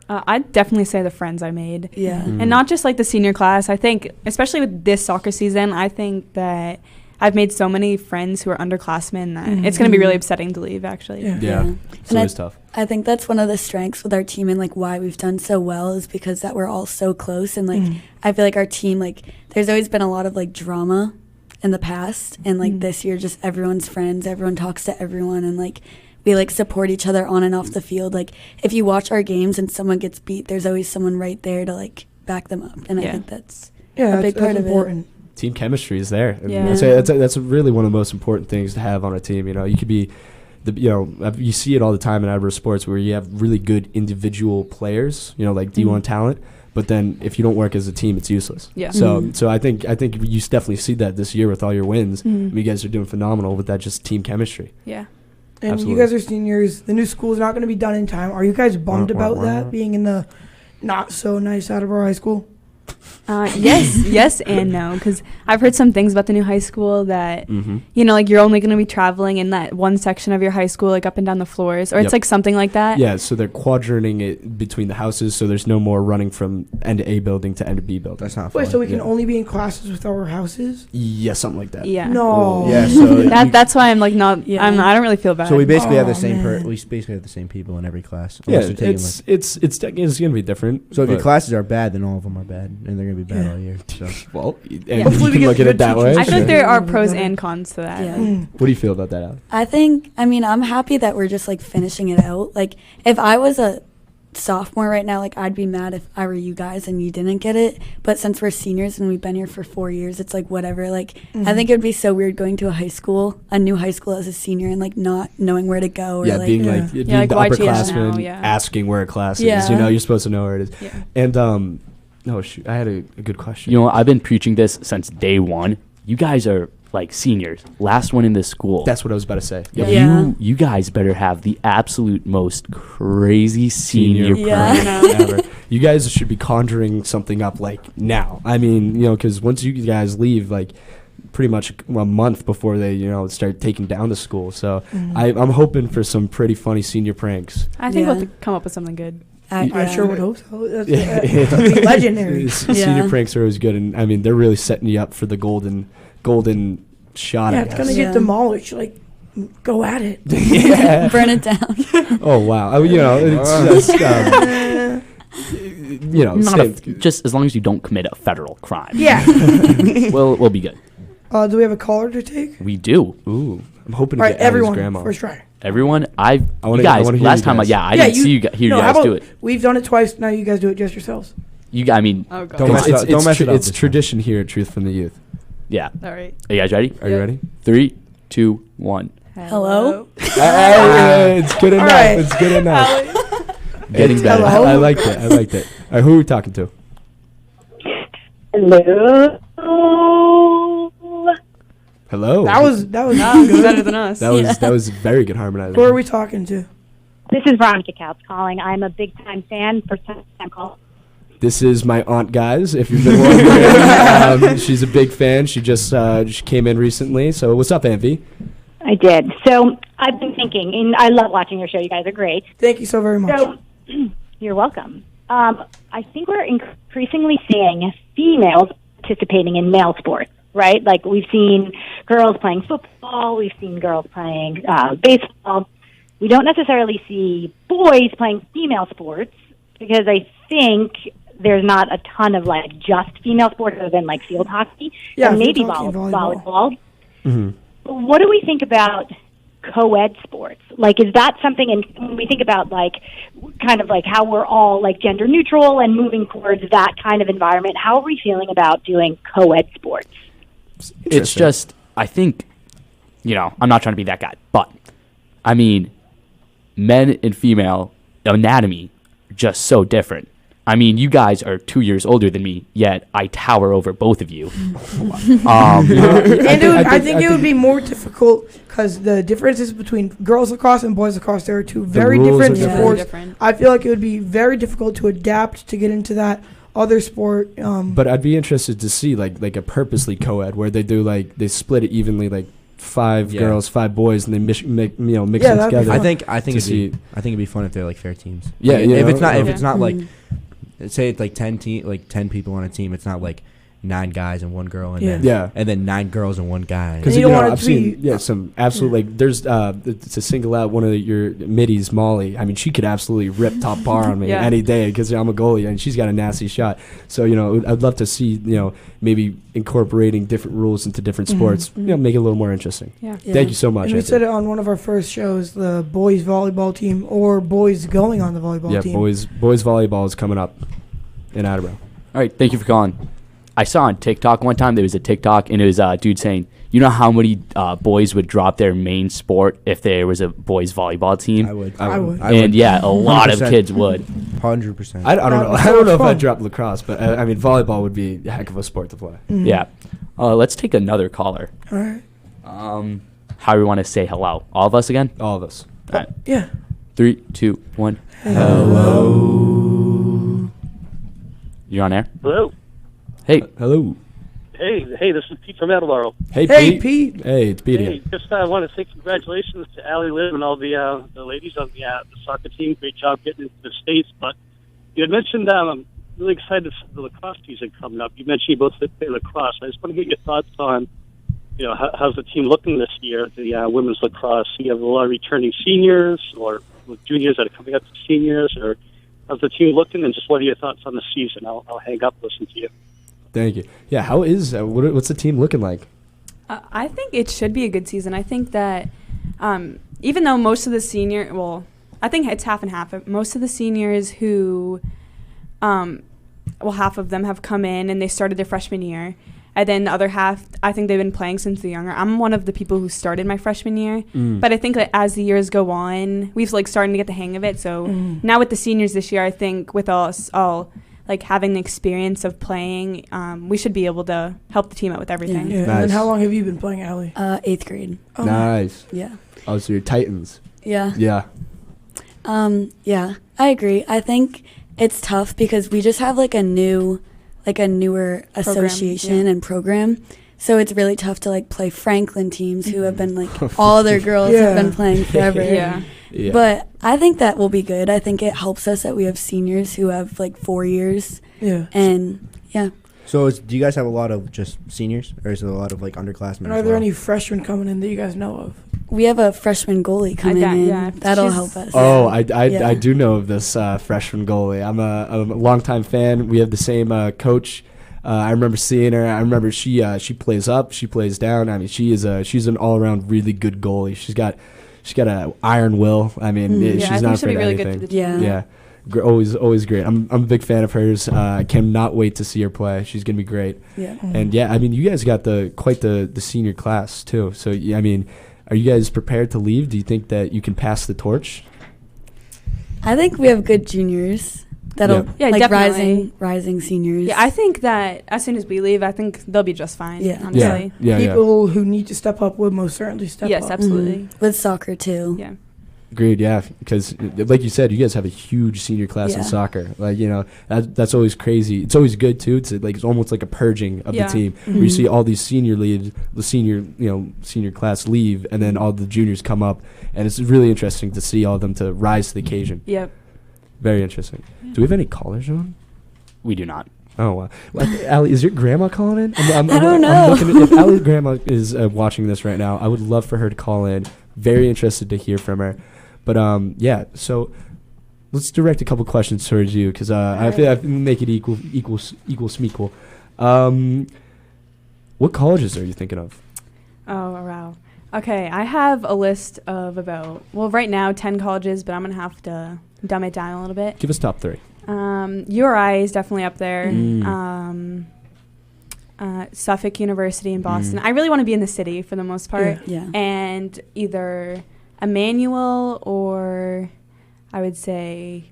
I'd definitely say the friends I made. Yeah. And not just like the senior class. I think, especially with this soccer season, I think that I've made so many friends who are underclassmen that it's going to be really upsetting to leave, actually. Yeah. It's always tough. I think that's one of the strengths with our team and like why we've done so well is because that we're all so close. And like, I feel like our team, like there's always been a lot of like drama in the past. And like this year, just everyone's friends, everyone talks to everyone. And like, we like support each other on and off the field. Like if you watch our games and someone gets beat, there's always someone right there to like back them up. And I think that's a big part of important. Team chemistry is there. And Yeah. that's really one of the most important things to have on a team. You know, you could be, you see it all the time in outdoor sports where you have really good individual players, like D1 talent. But then if you don't work as a team, it's useless. Yeah. So I think you definitely see that this year with all your wins. I mean, you guys are doing phenomenal with that just team chemistry. Yeah. And Absolutely. you guys are seniors. The new school is not going to be done in time. Are you guys bummed about that, being in the not so nice Attleboro High School? Yes and no, because I've heard some things about the new high school that like you're only going to be traveling in that one section of your high school, like up and down the floors, or it's like something like that. Yeah, so they're quadranting it between the houses, so there's no more running from end of A building to end of B building. That's not fun. Wait, so we can only be in classes with our houses? Yeah, something like that. Yeah. No. Yeah, so That's why I'm like not. I don't really feel bad. So we basically have the same man. we basically have the same people in every class. Yeah, Unless they're taking, it's going to be different. so if your but- classes are bad, then all of them are bad, and they're going to be bad all year. So Well, and Yeah. you Hopefully we can get look at good it that way. teachers. I feel like sure. there are pros and cons to that. Yeah. What do you feel about that, Alex? I mean, I'm happy that we're just like finishing it out. Like if I was a sophomore right now, like I'd be mad if I were you guys and you didn't get it. But since we're seniors and we've been here for 4 years, it's like whatever. Like I think it would be so weird going to a new high school as a senior and like not knowing where to go. Or, Yeah, like, being Yeah. being like the YTS now, upperclassman, yeah. asking where a class Yeah. is. You're supposed to know where it is. Yeah. And oh shoot, I had a good question. I've been preaching this since day one. You guys are like seniors, last one in this school. That's what I was about to say. Yeah. Yeah. You guys better have the absolute most crazy senior Yeah. prank Ever. You guys should be conjuring something up like now. I mean, because once you guys leave, like pretty much a month before they, start taking down the school. So I'm hoping for some pretty funny senior pranks. I think Yeah. we'll come up with something good. I sure would hope so. That's Yeah. that'd be legendary. Senior pranks are always good, and I mean they're really setting you up for the golden shot. Yeah, I it's guess. gonna get demolished. Like, go at it. Yeah. burn it down. Oh wow. It's just just as long as you don't commit a federal crime. Yeah. we'll be good. Do we have a caller to take? We do. Ooh, I'm hoping All to right, get Abby's everyone, grandma. first try. Everyone, I you wanna guys, hear last you time, guys. I didn't see you hear you how guys do about it. We've done it twice. Now you guys do it just yourselves. I mean, Oh god. Don't mess it up. Don't mess it up It's this time. tradition here at Truth from the Youth. yeah. All right. Are you guys ready? Are you ready? 3, 2, 1. Hello? It's good enough. right. It's good enough. Getting It's- better. Hello? I liked it. All right, who are we talking to? Hello. Hello. That was Good. Better than us. that was very good harmonizing. Who are we talking to? This is Veronica Couch calling. I'm a big-time fan, first-time call. This is my aunt, guys. If you've been wondering, she's a big fan. She just she came in recently. So what's up, Envy? I did. So I've been thinking, and I love watching your show. You guys are great. Thank you so very much. So you're welcome. I think we're increasingly seeing females participating in male sports, right? Like we've seen girls playing football. We've seen girls playing baseball. We don't necessarily see boys playing female sports because I think there's not a ton of like just female sports other than like field hockey Yeah, and maybe field hockey and volleyball. volleyball. Mm-hmm. What do we think about co-ed sports? Like, is that something, and when we think about like kind of like how we're all like gender neutral and moving towards that kind of environment, how are we feeling about doing co-ed sports? It's just, I think, I'm not trying to be that guy, but I mean, men and female anatomy are just so different. I mean, you guys are 2 years older than me, yet I tower over both of you. I think it would be more difficult because the differences between girls lacrosse and boys lacrosse, there are two very rules different are different. sports. Different. I feel like it would be very difficult to adapt to get into that other sport. But I'd be interested to see like a purposely co-ed where they do like they split it evenly, like 5 girls, 5 boys, and they mix them that'd be together. fun. I think it'd be fun if they're like fair teams. Yeah, Like, if it's not like Mm-hmm. say it's like 10 people on a team, it's not like 9 guys and 1 girl and Yeah. then 9 girls and 1 guy. Because you don't want it I've to seen be- some absolute like there's to single out one of your middies, Molly. I mean, she could absolutely rip top bar on me Yeah. any day because I'm a goalie and she's got a nasty shot. So I'd love to see maybe incorporating different rules into different sports. Make it a little more interesting. Yeah. Thank you so much. And we Anthony. said it on one of our first shows, the boys volleyball team or boys going on the volleyball Yeah, team. boys volleyball is coming up in Attleboro. All right, thank you for calling. I saw on TikTok one time, there was a TikTok, and it was a dude saying, you know how many boys would drop their main sport if there was a boys volleyball team? I would. I would. And yeah, a lot of 100%. kids would. 100%. I don't know. That's I don't know so if fun. I'd drop lacrosse, but I mean volleyball would be a heck of a sport to play. Yeah. Let's take another caller. All right. How do we want to say hello? All of us again? All of us. All right. Yeah. 3, 2, 1. Hello. You're on air? Hello. Hey. Hello. Hey, this is Pete from Attleboro. Hey, Hey, Pete. Pete. Hey, it's Pete Hey, again. just want to say congratulations to Allie Liv and all the ladies on the soccer team. Great job getting into the States. But you had mentioned I'm really excited for the lacrosse season coming up. You mentioned you both play lacrosse. I just want to get your thoughts on, how's the team looking this year, the women's lacrosse? You have a lot of returning seniors or juniors that are coming up to seniors, or how's the team looking? And just what are your thoughts on the season? I'll hang up, listen to you. Thank you. Yeah, how is what's the team looking like? I think it should be a good season. I think that even though most of the I think it's half and half. Most of the seniors who, half of them have come in and they started their freshman year. And then the other half, I think they've been playing since they're younger. I'm one of the people who started my freshman year. But I think that as the years go on, we've starting to get the hang of it. So now with the seniors this year, I think with us all having the experience of playing, we should be able to help the team out with everything. Yeah. And Nice. how long have you been playing, Allie? 8th grade. Oh, Nice. Yeah. Oh, so you're Titans. Yeah. Yeah. Yeah, I agree. I think it's tough because we just have a newer association and program. So it's really tough to play Franklin teams who have been all their girls have been playing forever. Yeah. Yeah. But I think that will be good. I think it helps us that we have seniors who have 4 years. Yeah. And yeah. So do you guys have a lot of just seniors, or is it a lot of underclassmen? And as are there well? any freshmen coming in that you guys know of? We have a freshman goalie coming in. yeah, That'll she's- help us. Oh, Yeah. I do know of this freshman goalie. I'm a longtime fan. We have the same coach. I remember seeing her. I remember she plays up, she plays down. I mean, she's an all around really good goalie. She's got an iron will. I mean, I she's think not she'll be afraid really of good anything. for the team. Yeah. Always great. I'm a big fan of hers. I cannot wait to see her play. She's gonna be great. Yeah. And yeah, I mean, you guys got quite the senior class too. So yeah, I mean, are you guys prepared to leave? Do you think that you can pass the torch? I think we have good juniors. That'll Yeah, definitely. rising seniors. Yeah, I think that as soon as we leave, I think they'll be just fine. Yeah. Honestly. Yeah. People who need to step up would most certainly step Yes, up. absolutely. With soccer too. Yeah. Agreed, yeah, because like you said, you guys have a huge senior class in Yeah. soccer. That's always crazy. It's always good too. It's almost like a purging of Yeah. the team, where you see all these senior class leave, and then all the juniors come up, and it's really interesting to see all of them to rise to the occasion. Yep. Very interesting. Do we have any callers on? We do not. Oh, wow. Allie, is your grandma calling in? I don't know. If Allie's grandma is watching this right now, I would love for her to call in. Very interested to hear from her. But, yeah, so let's direct a couple questions towards you because I feel I can make it equal smequal. What colleges are you thinking of? Oh, wow. Okay, I have a list of right now 10 colleges, but I'm going to have to dumb it down a little bit. Give us top 3. URI is definitely up there. Suffolk University in Boston. I really want to be in the city for the most part. Yeah. And either Emmanuel or I would say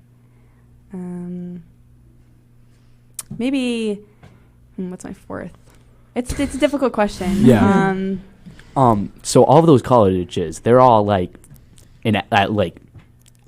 maybe what's my fourth? It's a difficult question. Yeah. So all of those colleges, they're all like at like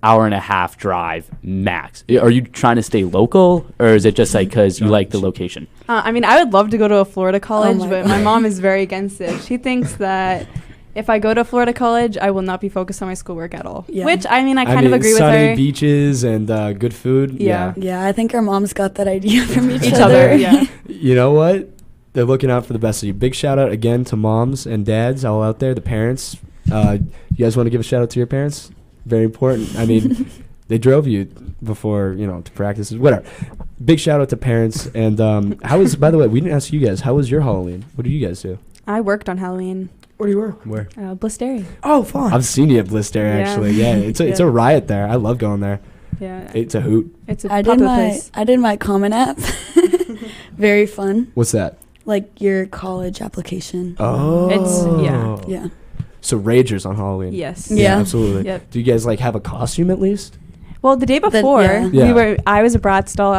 hour and a half drive max. Are you trying to stay local, or is it just like because you like the location? I mean, I would love to go to a Florida college, but my God. mom is very against it. She thinks that if I go to Florida college, I will not be focused on my schoolwork at all. Yeah. Which, I mean, I kind of agree with sunny her. beaches and good food. Yeah. Yeah, I think our moms got that idea from each Each other. other, yeah. You know what? They're looking out for the best of you. Big shout out again to moms and dads all out there, the parents. You guys want to give a shout out to your parents? Very important. I mean, they drove you before, to practice. Whatever. Big shout out to parents. And how was, by the way, we didn't ask you guys, how was your Halloween? What did you guys do? I worked on Halloween. Where do you work? Where? Blisteria. Oh, fun. I've seen you at Blister, Yeah. actually. Yeah, it's a riot there. I love going there. Yeah. It's a hoot. It's a I did popular my place. I did my Common App. Very fun. What's that? Like your college application. Oh. Yeah. So Ragers on Halloween. Yes. Yeah. Absolutely. Yep. Do you guys have a costume at least? Well, the day before, yeah. I was a Bratz doll,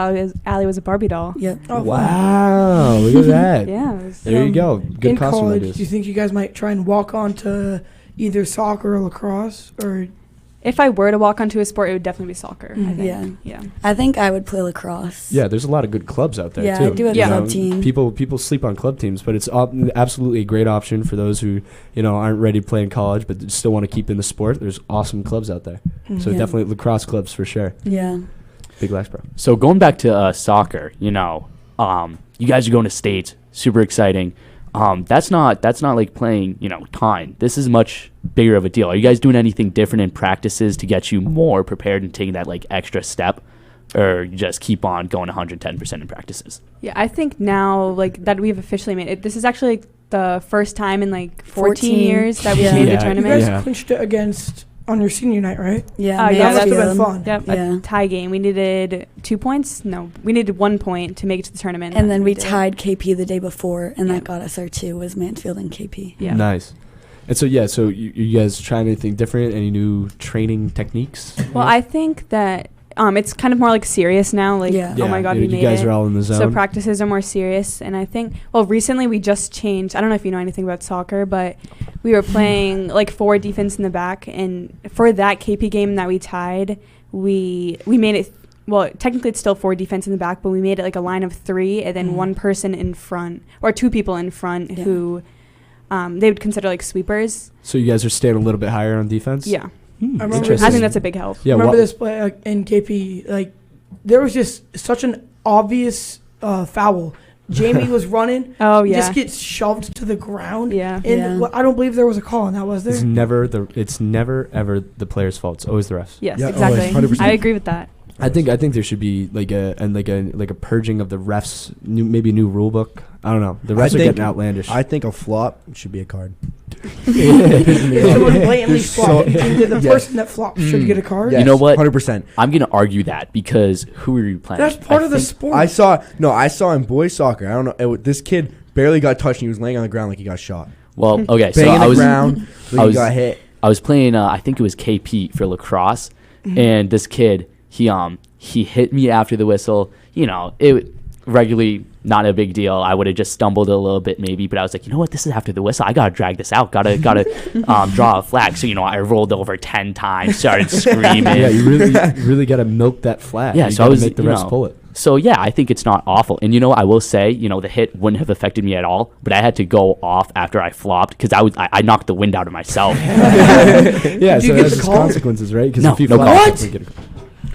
Allie was a Barbie doll. Yep. Oh, fun. Wow, look at that. Yeah. It was, There you go. Good In costume college, ideas. do you think you guys might try and walk on to either soccer or lacrosse? Or if I were to walk onto a sport, it would definitely be soccer. I think. Yeah. Yeah. I think I would play lacrosse. Yeah, there's a lot of good clubs out there Yeah, too. I do have a club team. People sleep on club teams, but it's absolutely a great option for those who aren't ready to play in college but still want to keep in the sport. There's awesome clubs out there, so Yeah. definitely lacrosse clubs for sure. Yeah. Big Lax Bro. So going back to soccer, you guys are going to states, super exciting. That's not like playing, time. This is much bigger of a deal. Are you guys doing anything different in practices to get you more prepared and taking that like extra step, or you just keep on going 110% in practices? Yeah, I think now like that we've officially made it. This is actually like, the first time in like 14 years that we've Yeah. made Yeah. the you tournament. guys clinched it against on your senior night, right? Yeah. Yeah, that must have been Mansfield. fun. Yep, Yeah. a tie game. We needed 2 points. No, we needed 1 point to make it to the tournament. And then we did. tied KP the day before, and Yeah. that got us our 2 was Mansfield and KP. Yeah. Nice. And so so you guys trying anything different? Any new training techniques? Well, I think that it's kind of more like serious now. Like, Yeah. oh my God, you we made guys it. are all in the zone. So practices are more serious, and I think recently we just changed. I don't know if you know anything about soccer, but we were playing like 4 defense in the back, and for that KP game that we tied, we made it. Well, technically it's still 4 defense in the back, but we made it like a line of 3, and then 1 person in front or 2 people in front who they would consider like sweepers. So you guys are staying a little bit higher on defense? Yeah, I remember Interesting. I think that's a big help. Yeah, remember this play in KP, like there was just such an obvious foul. Jamie was running. Oh He yeah, just gets shoved to the ground. yeah. And Yeah. I don't believe there was a call on that, was there? It's never ever the player's fault. It's always the refs. Yes, Yeah, exactly. always, 100%. I agree with that. I think there should be like a purging of the refs, maybe a new rule book. I don't know. The refs are getting outlandish. I think a flop should be a card. If someone blatantly flopped, either the Yes. person that flopped should get a card. You know what? 100%. I'm gonna argue that because who are you playing? That's part I of the think- sport. I saw in boys soccer. I don't know. This kid barely got touched, and he was laying on the ground like he got shot. Well, okay, so Banging I the was ground, like I he was- got hit. I was playing. I think it was KP for lacrosse, and this kid he hit me after the whistle. It regularly not a big deal. I would have just stumbled a little bit maybe, but I was like, you know what? This is after the whistle. I gotta drag this out. Gotta draw a flag. So I rolled over 10 times, started screaming. Yeah, you really got to milk that flag. Yeah, you so I gotta was make the refs pull it. So yeah, I think it's not awful. And I will say, the hit wouldn't have affected me at all, but I had to go off after I flopped because I knocked the wind out of myself. Yeah, Did you so get there's the just call? consequences, right? Because No, if you no flop, call. you What? definitely get a call.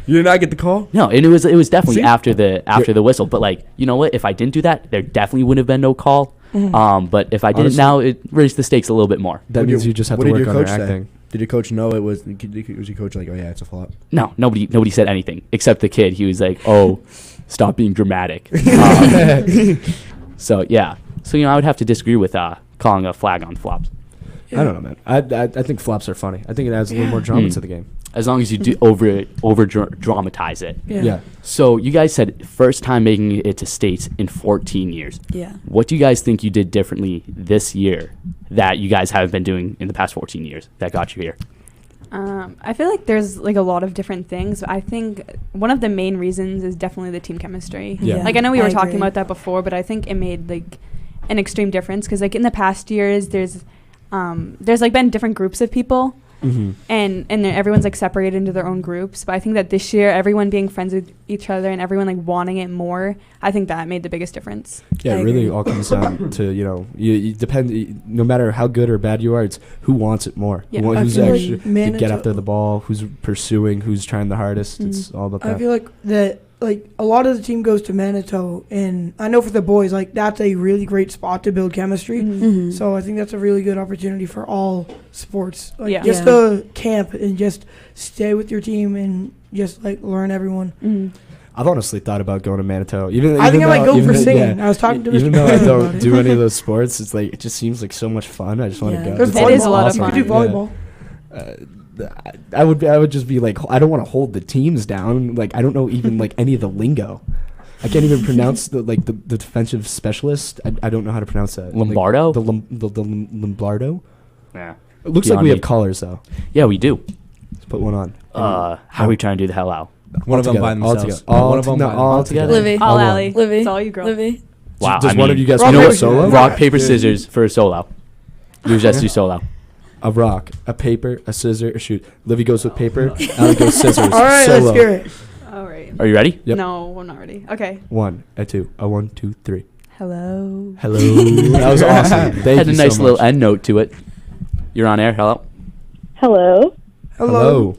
You did not get the call? No, and it was definitely See? after the whistle. But you know what? If I didn't do that, there definitely would have been no call. But if I didn't Honestly- now, it raised the stakes a little bit more. That What means did- you just have what to did work your on your coach say? acting. Did your coach know it was? Was your coach like, oh yeah, it's a flop? No, nobody said anything except the kid. He was like, "Oh, stop being dramatic." So yeah, so I would have to disagree with calling a flag on flops. I don't know, man. I think flops are funny. I think it adds a little more drama to the game. As long as you do over dramatize it. Yeah. So you guys said first time making it to states in 14 years. Yeah. What do you guys think you did differently this year that you guys haven't been doing in the past 14 years that got you here? I feel like there's like a lot of different things. I think one of the main reasons is definitely the team chemistry. Yeah. Like I know we were talking agree. about that before, but I think it made like an extreme difference because like in the past years there's like been different groups of people. Mm-hmm. And everyone's like separated into their own groups, but I think that this year everyone being friends with each other and everyone like wanting it more, I think that made the biggest difference. Yeah, I it really agree. all comes down to you depend. No matter how good or bad you are, it's who wants it more. Yeah. Who's feel like actually can get Manitoba- after the ball, who's pursuing, who's trying the hardest. Mm. It's all about I that. feel like that, like a lot of the team goes to Manitou, and I know for the boys, like that's a really great spot to build chemistry. Mhm. So I think that's a really good opportunity for all sports. Like Yeah. just Yeah. to camp and just stay with your team and just like learn everyone. Mm. I've honestly thought about going to Manitou. Even I think I might go for though- singing. I was talking to Even Mr. though I Curran don't about do it. any of those sports, it's like it just seems like so much fun. I just want to Yeah. go. There's It's volleyball. It is a lot of You fun. could do volleyball. I would just be like, I don't want to hold the teams down. Like I don't know even like any of the lingo. I can't even pronounce the defensive specialist. I don't know how to pronounce that. Lombardo? Like, the Lombardo. Yeah. It looks Beyond like we me. have callers though. Yeah, we do. Let's put one on. How are we trying to do the hell out? One of them by All themselves. together. All One of them no, by all themselves. together. Livy. All one. Allie. Livy. It's all you girls. Livy. Wow. Does I one mean, of you guys Rock, want to go paper, solo? scissors. rock, paper, scissors for a solo. We just do solo. A rock, a paper, a scissor, a shoot. Livy goes with paper. Allie goes scissors. All right, solo. let's hear it. All right. Are you ready? Yep. No, I'm not ready. Okay. 1, a 2, a 1, 2, 3. Hello. Hello. That was awesome. Thank Had you a nice so little much. end note to it. You're on air. Hello. Hello. Hello.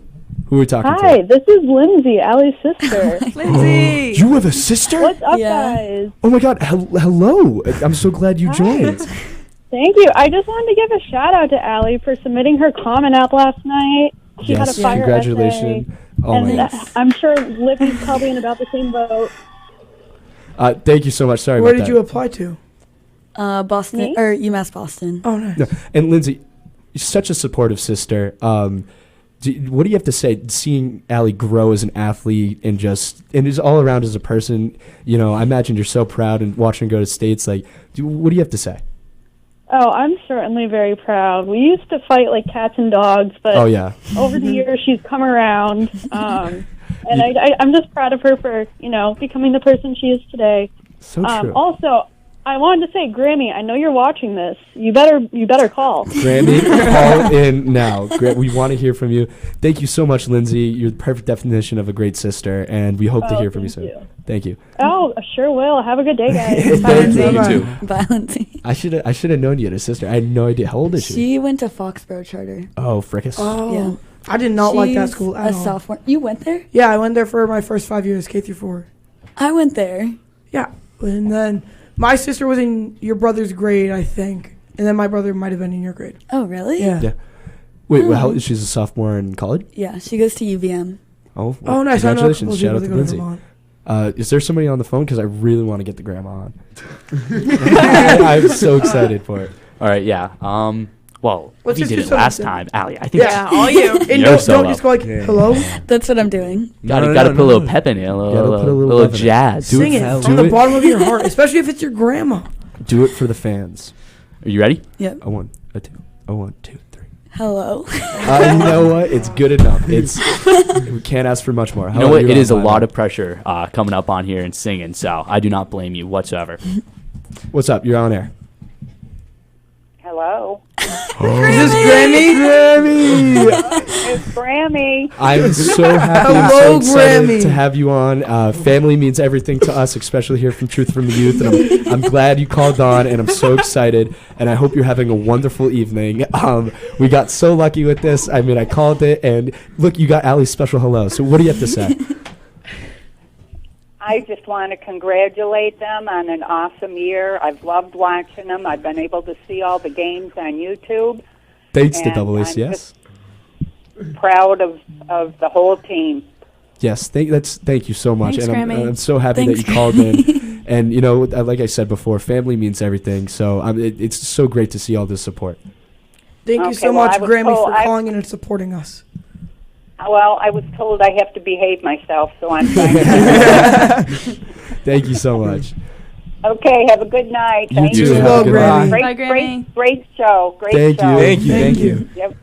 Who are we talking Hi, to? this is Lindsay, Allie's sister. Lindsay. You have a sister? What's up, Yeah. guys? Oh my God. Hello. I'm so glad you Hi. joined. Thank you. I just wanted to give a shout out to Allie for submitting her Common App last night. She had a Yes. fire Congratulations. essay, Oh my and God. I'm sure Libby's probably in about the same boat. Thank you so much. Sorry Where about did that. you apply to? Boston Me? or UMass Boston. Oh, nice. No. And Lindsay, you're such a supportive sister. What do you have to say, seeing Allie grow as an athlete and just all around as a person? I imagine you're so proud and watching her go to states. Like, what do you have to say? Oh, I'm certainly very proud. We used to fight like cats and dogs, but Oh yeah, over the years she's come around. And I'm just proud of her for, becoming the person she is today. so true. Also, I wanted to say, Grammy, I know you're watching this. You better call. Grammy, call in now. We want to hear from you. Thank you so much, Lindsay. You're the perfect definition of a great sister, and we hope to Oh, hear from you thank soon. you. Thank you. Oh, I sure will. Have a good day, guys. Thank you. Bye-bye. You too. Bye, Lindsay. I should have known you had a sister. I had no idea. How old is she? She went to Foxborough Charter. Oh, frickus. Oh, Yeah. I did not like that She's school at a all. sophomore. You went there? Yeah, I went there for my first 5 years, K through 4. I went there. Yeah, and then my sister was in your brother's grade, I think, and then my brother might have been in your grade. Oh, really? Yeah. Yeah. Wait, Oh. how she's a sophomore in college? Yeah, she goes to UVM. Oh, well, Oh, nice. I know a couple congratulations. Shout people out that to go to Lindsay. Vermont. Is there somebody on the phone? Because I really want to get the grandma on. I'm so excited for it. All right. Yeah. Well, Let's we just did do it last something. time, Allie. I think Yeah, all you. And You're don't solo. just go like, Yeah. hello. That's what I'm doing. gotta No, put a no, little no. pep in it, a Gotta little, put a little little pep in it. jazz. Sing it do from the it. bottom of your heart, especially if it's your grandma. Do it for the fans. Are you ready? Yep. A 1, a 2, a 1, 2, 3. Hello. You know what? It's good enough. We can't ask for much more. You know what? It is a lot of pressure coming up on here and singing, so I do not blame you whatsoever. What's up? You're on air. Hello. Is this Grammy? Grammy! It's Grammy. I'm so happy and Hello, so excited Grammy. to have you on. Family means everything to us, especially here from Truth from the Youth. And I'm glad you called on, and I'm so excited. And I hope you're having a wonderful evening. We got so lucky with this. I mean, I called it, and look, you got Allie's special hello. So what do you have to say? I just want to congratulate them on an awesome year. I've loved watching them. I've been able to see all the games on YouTube. Thanks to And Double I'm ACS. proud of the whole team. Yes, thank you so much, Thanks, and Grammy. I'm so happy Thanks, that you called in. And you know, like I said before, family means everything. So it's so great to see all this support. Thank you Okay, so well, much, I was Grammy, told for calling in and supporting us. Well, I was told I have to behave myself, so I'm trying to. Thank you so much. Okay, have a good night. You Thank too. you. Have a Well, good Grammy. night. Bye, Great, Grammy. great show. Great Thank show. you. Thank you. Yep.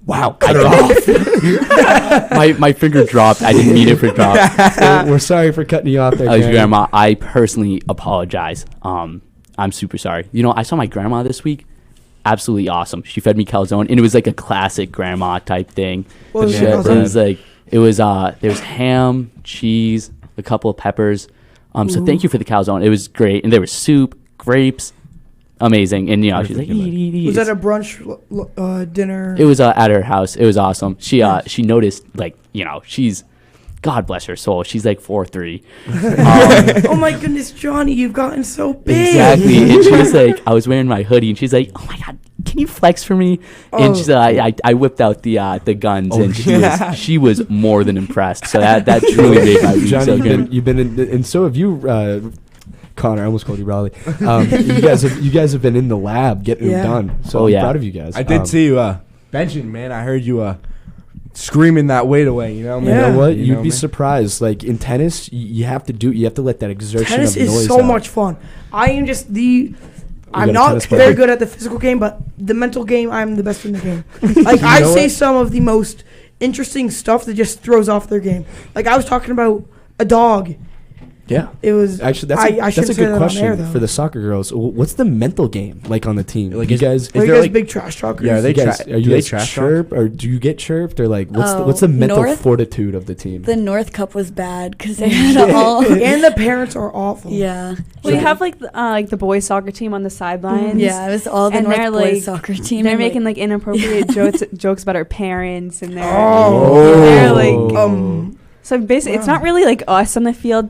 Wow, cut her off. My finger dropped. I didn't mean it for drop. We're sorry for cutting you off there, Your Granny. grandma, I personally apologize. I'm super sorry. You know, I saw my grandma this week. Absolutely awesome. She fed me calzone, and it was like a classic grandma type thing. What was It your calzone? was like there was ham, cheese, a couple of peppers. So thank you for the calzone. It was great, and there was soup, grapes, amazing. And you know, she's like, eat. Was that a brunch dinner? It was at her house. It was awesome. She noticed, like, you know, she's, God bless her soul, she's like 4'3". Oh my goodness, Johnny, you've gotten so big. Exactly. And she was like, I was wearing my hoodie, and she's like, oh my God, can you flex for me? And she's I whipped out the guns, and she was more than impressed. So that truly made my week Johnny, so good. you've been in, and so have you, Connor. I almost called you Raleigh. You guys have been in the lab getting it done. So I'm proud of you guys. I did see you benching, man. I heard you screaming that weight away. You know, man. You know what? You You'd know, be man. surprised. Like in tennis, you have to let that exertion Tennis of noise is so out. much fun. I am just I'm got a not tennis very player? good at the physical game, but the mental game, I'm the best in the game. Like, I know say what? some of the most interesting stuff that just throws off their game. Like, I was talking about a dog. Yeah. It was Actually, I that's shouldn't a say good that on question air, though. for the soccer girls. What's the mental game like on the team? Like, you is- guys, Are you there, guys like- big trash talkers? Yeah, are they you guys, tra- are you do they guys trash talk? chirp or do you get chirped or like what's Oh, the mental North? fortitude of the team? The North Cup was bad because they had all. And the parents are awful. Yeah. We Yeah. have like the boys soccer team on the sidelines. Yeah, it was all the And North they're, boys like- soccer team. They're and, making like inappropriate jokes about our parents, and they're Oh. they're Oh. like so basically it's not really like us on the field,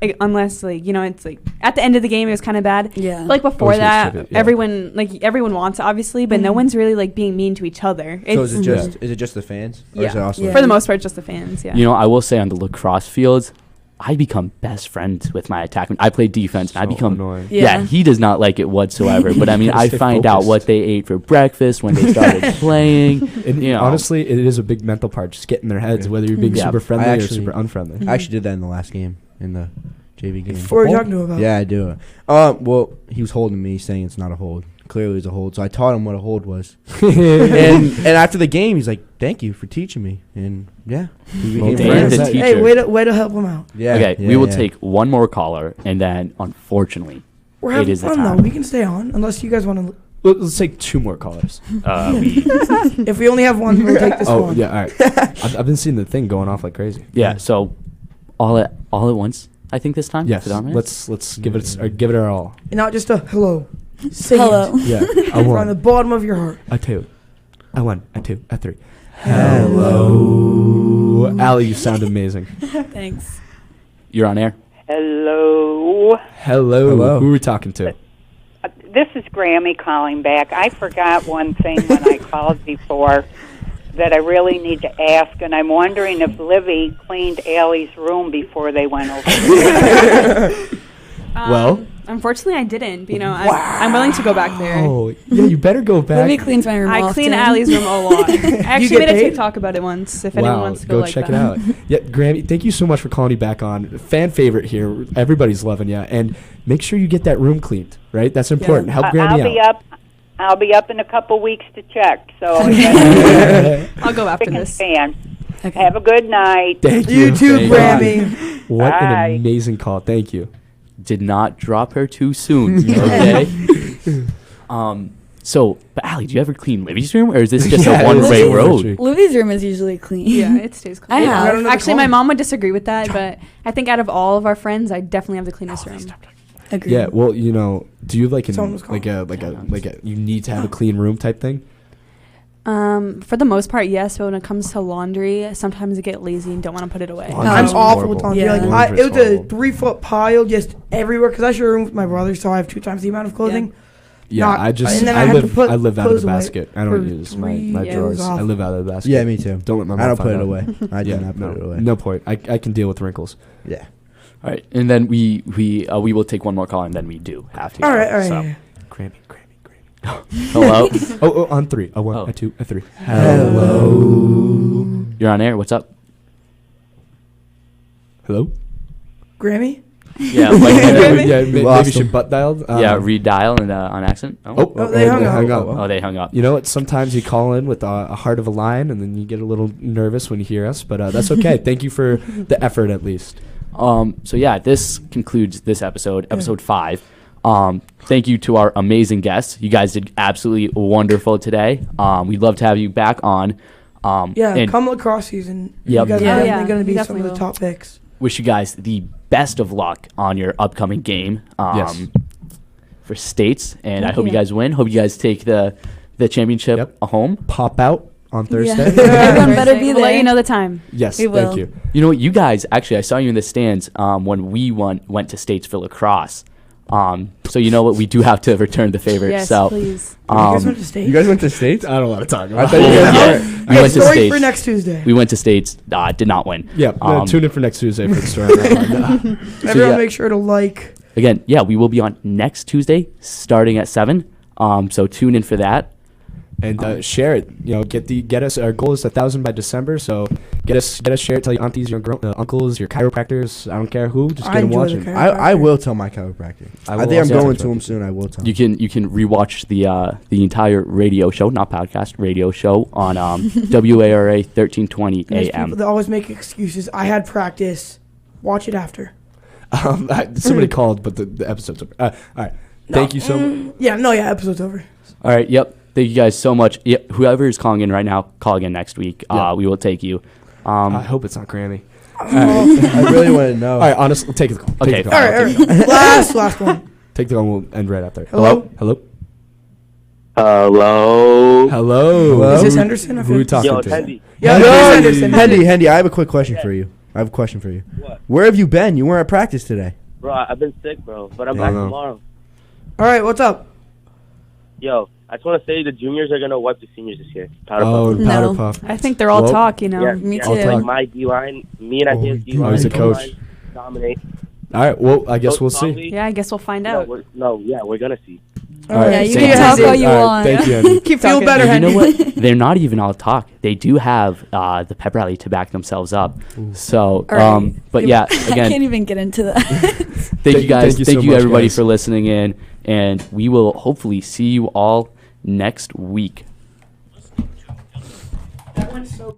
like, unless like, you know, it's like at the end of the game it was kind of bad. Yeah. Like before Always gets that, shitty, yeah. everyone wants it obviously, but no one's really like being mean to each other. So It's is it just the fans? Or is it yeah, also Yeah. for the most part just the fans. Yeah. You know, I will say on the lacrosse fields, I become best friends with my attackman. I play defense, and I So become annoying. yeah. He does not like it whatsoever. But I mean, Gotta I stay find out focused. what they ate for breakfast when they started playing. And You know. honestly, it is a big mental part. Just get in their heads, whether you're being Yeah. super friendly I or actually- super unfriendly. I actually did that in the last game, in the JV game. What are you talking about? Yeah, I do. Well, he was holding me, saying it's not a hold. Clearly, it was a hold. So I taught him what a hold was. and after the game, he's like, "Thank you for teaching me." And yeah, we Well, became Dan, friends. the teacher. Hey, way to help them out. Yeah. Okay, yeah, we will yeah. take one more caller, and then unfortunately, We're It having is the fun though. time. We can stay on unless you guys want to. Let's take 2 more callers. If we only have one, we'll take this Oh one. yeah, all right. I've been seeing the thing going off like crazy. yeah. So all at once, I think this time. Yes, Is that all right? let's give it our all. And not just a hello. Say Hello. it Yeah, I from the won. bottom of your heart. A 2, a 1, a 2, a 3. Hello, Allie. You sound amazing. Thanks. You're on air. Hello. Hello. Hello. Who are we talking to? This is Grammy calling back. I forgot one thing when I called before that I really need to ask, and I'm wondering if Livy cleaned Allie's room before they went over. Well? Unfortunately, I didn't. But, you know, I'm willing to go back there. Oh, yeah. You better go back. Libby cleans my room I often. clean Allie's room a lot. I actually get made a paid? TikTok about it once. If anyone Wow, wants to go like check that. it out. Yeah, Grammy, thank you so much for calling me back on. Fan favorite here. Everybody's loving you. And make sure you get that room cleaned, right? That's important. Help Grammy out. I'll be up in a couple weeks to check. So I'll go after this. fan. Okay. Have a good night. Thank You too, Thank Grammy. What Bye. an amazing call. Thank you. Did not drop her too soon. Okay. So, but Allie, do you ever clean Livy's room, or is this just Yeah, a one-way it's road? true. Livy's room is usually clean. Yeah, it stays clean. I have. another Actually, call. my mom would disagree with that, but I think out of all of our friends, I definitely have the cleanest room. Agreed. Yeah, well, you know, do you like Someone was like a you need to have a clean room type thing? For the most part, yes. But when it comes to laundry, sometimes I get lazy and don't want to put it away. Laundry's I'm awful horrible. with laundry. Yeah. Like, Laundry's it was a horrible. 3-foot pile just everywhere because I share a room with my brother, so I have 2 times the amount of clothing. Yeah, Not- I just and then I had to live put I live out of clothes the away basket. I for don't use my 3 drawers. years off. I live out of the basket. Yeah, me too. Don't let my mom I don't find put it out. away. I do Yeah, not put it away. no point. I can deal with wrinkles. Yeah. All right, and then we will take one more call, and then we do have to. All go, right, all right. so. yeah. Grammy. Hello. Oh, on 3. A 1, Oh. a 2, a 3. Hello. You're on air. What's up? Hello. Grammy? Yeah. Maybe Lost should him. butt dialed. Yeah. Redial and on accent. Oh, they hung up. Oh, they hung up. You know what? Sometimes you call in with a heart of a lion, and then you get a little nervous when you hear us. But that's okay. Thank you for the effort, at least. So yeah, this concludes this episode 5. Thank you to our amazing guests. You guys did absolutely wonderful today. We'd love to have you back on. And Come lacrosse season. Yep. You guys Yeah, are yeah, definitely going to be some definitely of the will. top picks. wish you guys the best of luck on your upcoming game. Yes. For states, and I Thank hope you you. guys win. Hope you guys take the championship Yep. home. Pop out on Thursday. Everyone better be We'll let there. you know the time. Yes, We thank will. you. You know what? You guys actually, I saw you in the stands when we went to states for lacrosse. So you know what? We do have to return the favor. Yes, so please. You guys went to state? You guys went to states? I don't want to talk I about thought you guys Yeah. were. We went to story states. for next Tuesday. We went to states. Did not win. Yeah, tune in for next Tuesday for the story. on that one. Everyone yeah. make sure to like. Again, yeah, we will be on next Tuesday starting at 7. So tune in for that. And share it. You know, get us. Our goal is 1,000 by December. So get us share it. Tell your aunties, your uncles, your chiropractors. I don't care who. Just I get them enjoy the watching. chiropractor. I will tell my chiropractor. I I will think I'm also going tell to him soon. I will tell him. You can rewatch the entire radio show, not podcast, radio show on WARA 1320 There's people AM. that always make excuses. I had practice. Watch it after. Somebody called, but the episode's over. All right. Thank you so much. Yeah, episode's over. All right, yep. Thank you guys so much. Yep, whoever is calling in right now, call again next week. Yeah. We will take you. I hope it's not Grammy. I really want to know. All right, honestly, take the call. Okay, Take the call. All right. Last one. Take the call. We'll end right after. Hello? Hello. Hello. Hello. Is this Henderson? Who are we talking Yo, to? Tendy. Yeah, this is Henderson. Hendy, I have a quick question for you. What? Where have you been? You weren't at practice today. Bro, I've been sick, bro, but I'm I back know. tomorrow. All right, what's up? Yo, I just want to say the juniors are gonna wipe the seniors this year. Powder Oh, puff. Powder No. Puff. I think they're all Well, talk, you know. Yeah, Me yeah, too. Like my D line, me and Isaiah's D line. he's a coach. Dominate. All right. Well, I guess we'll see. Coach Yeah, I guess we'll find No, out. we're gonna see. All right. Yeah, you Thank can talk all you All right, want. Thank you, Andy. Feel talking. better, And you know Henry. what? They're not even all talk. They do have the pep rally to back themselves up. So, All right. but yeah, I can't again, even get into that. thank you guys. Thank you Thank so you much, everybody guys. for listening in, and we will hopefully see you all next week. That went so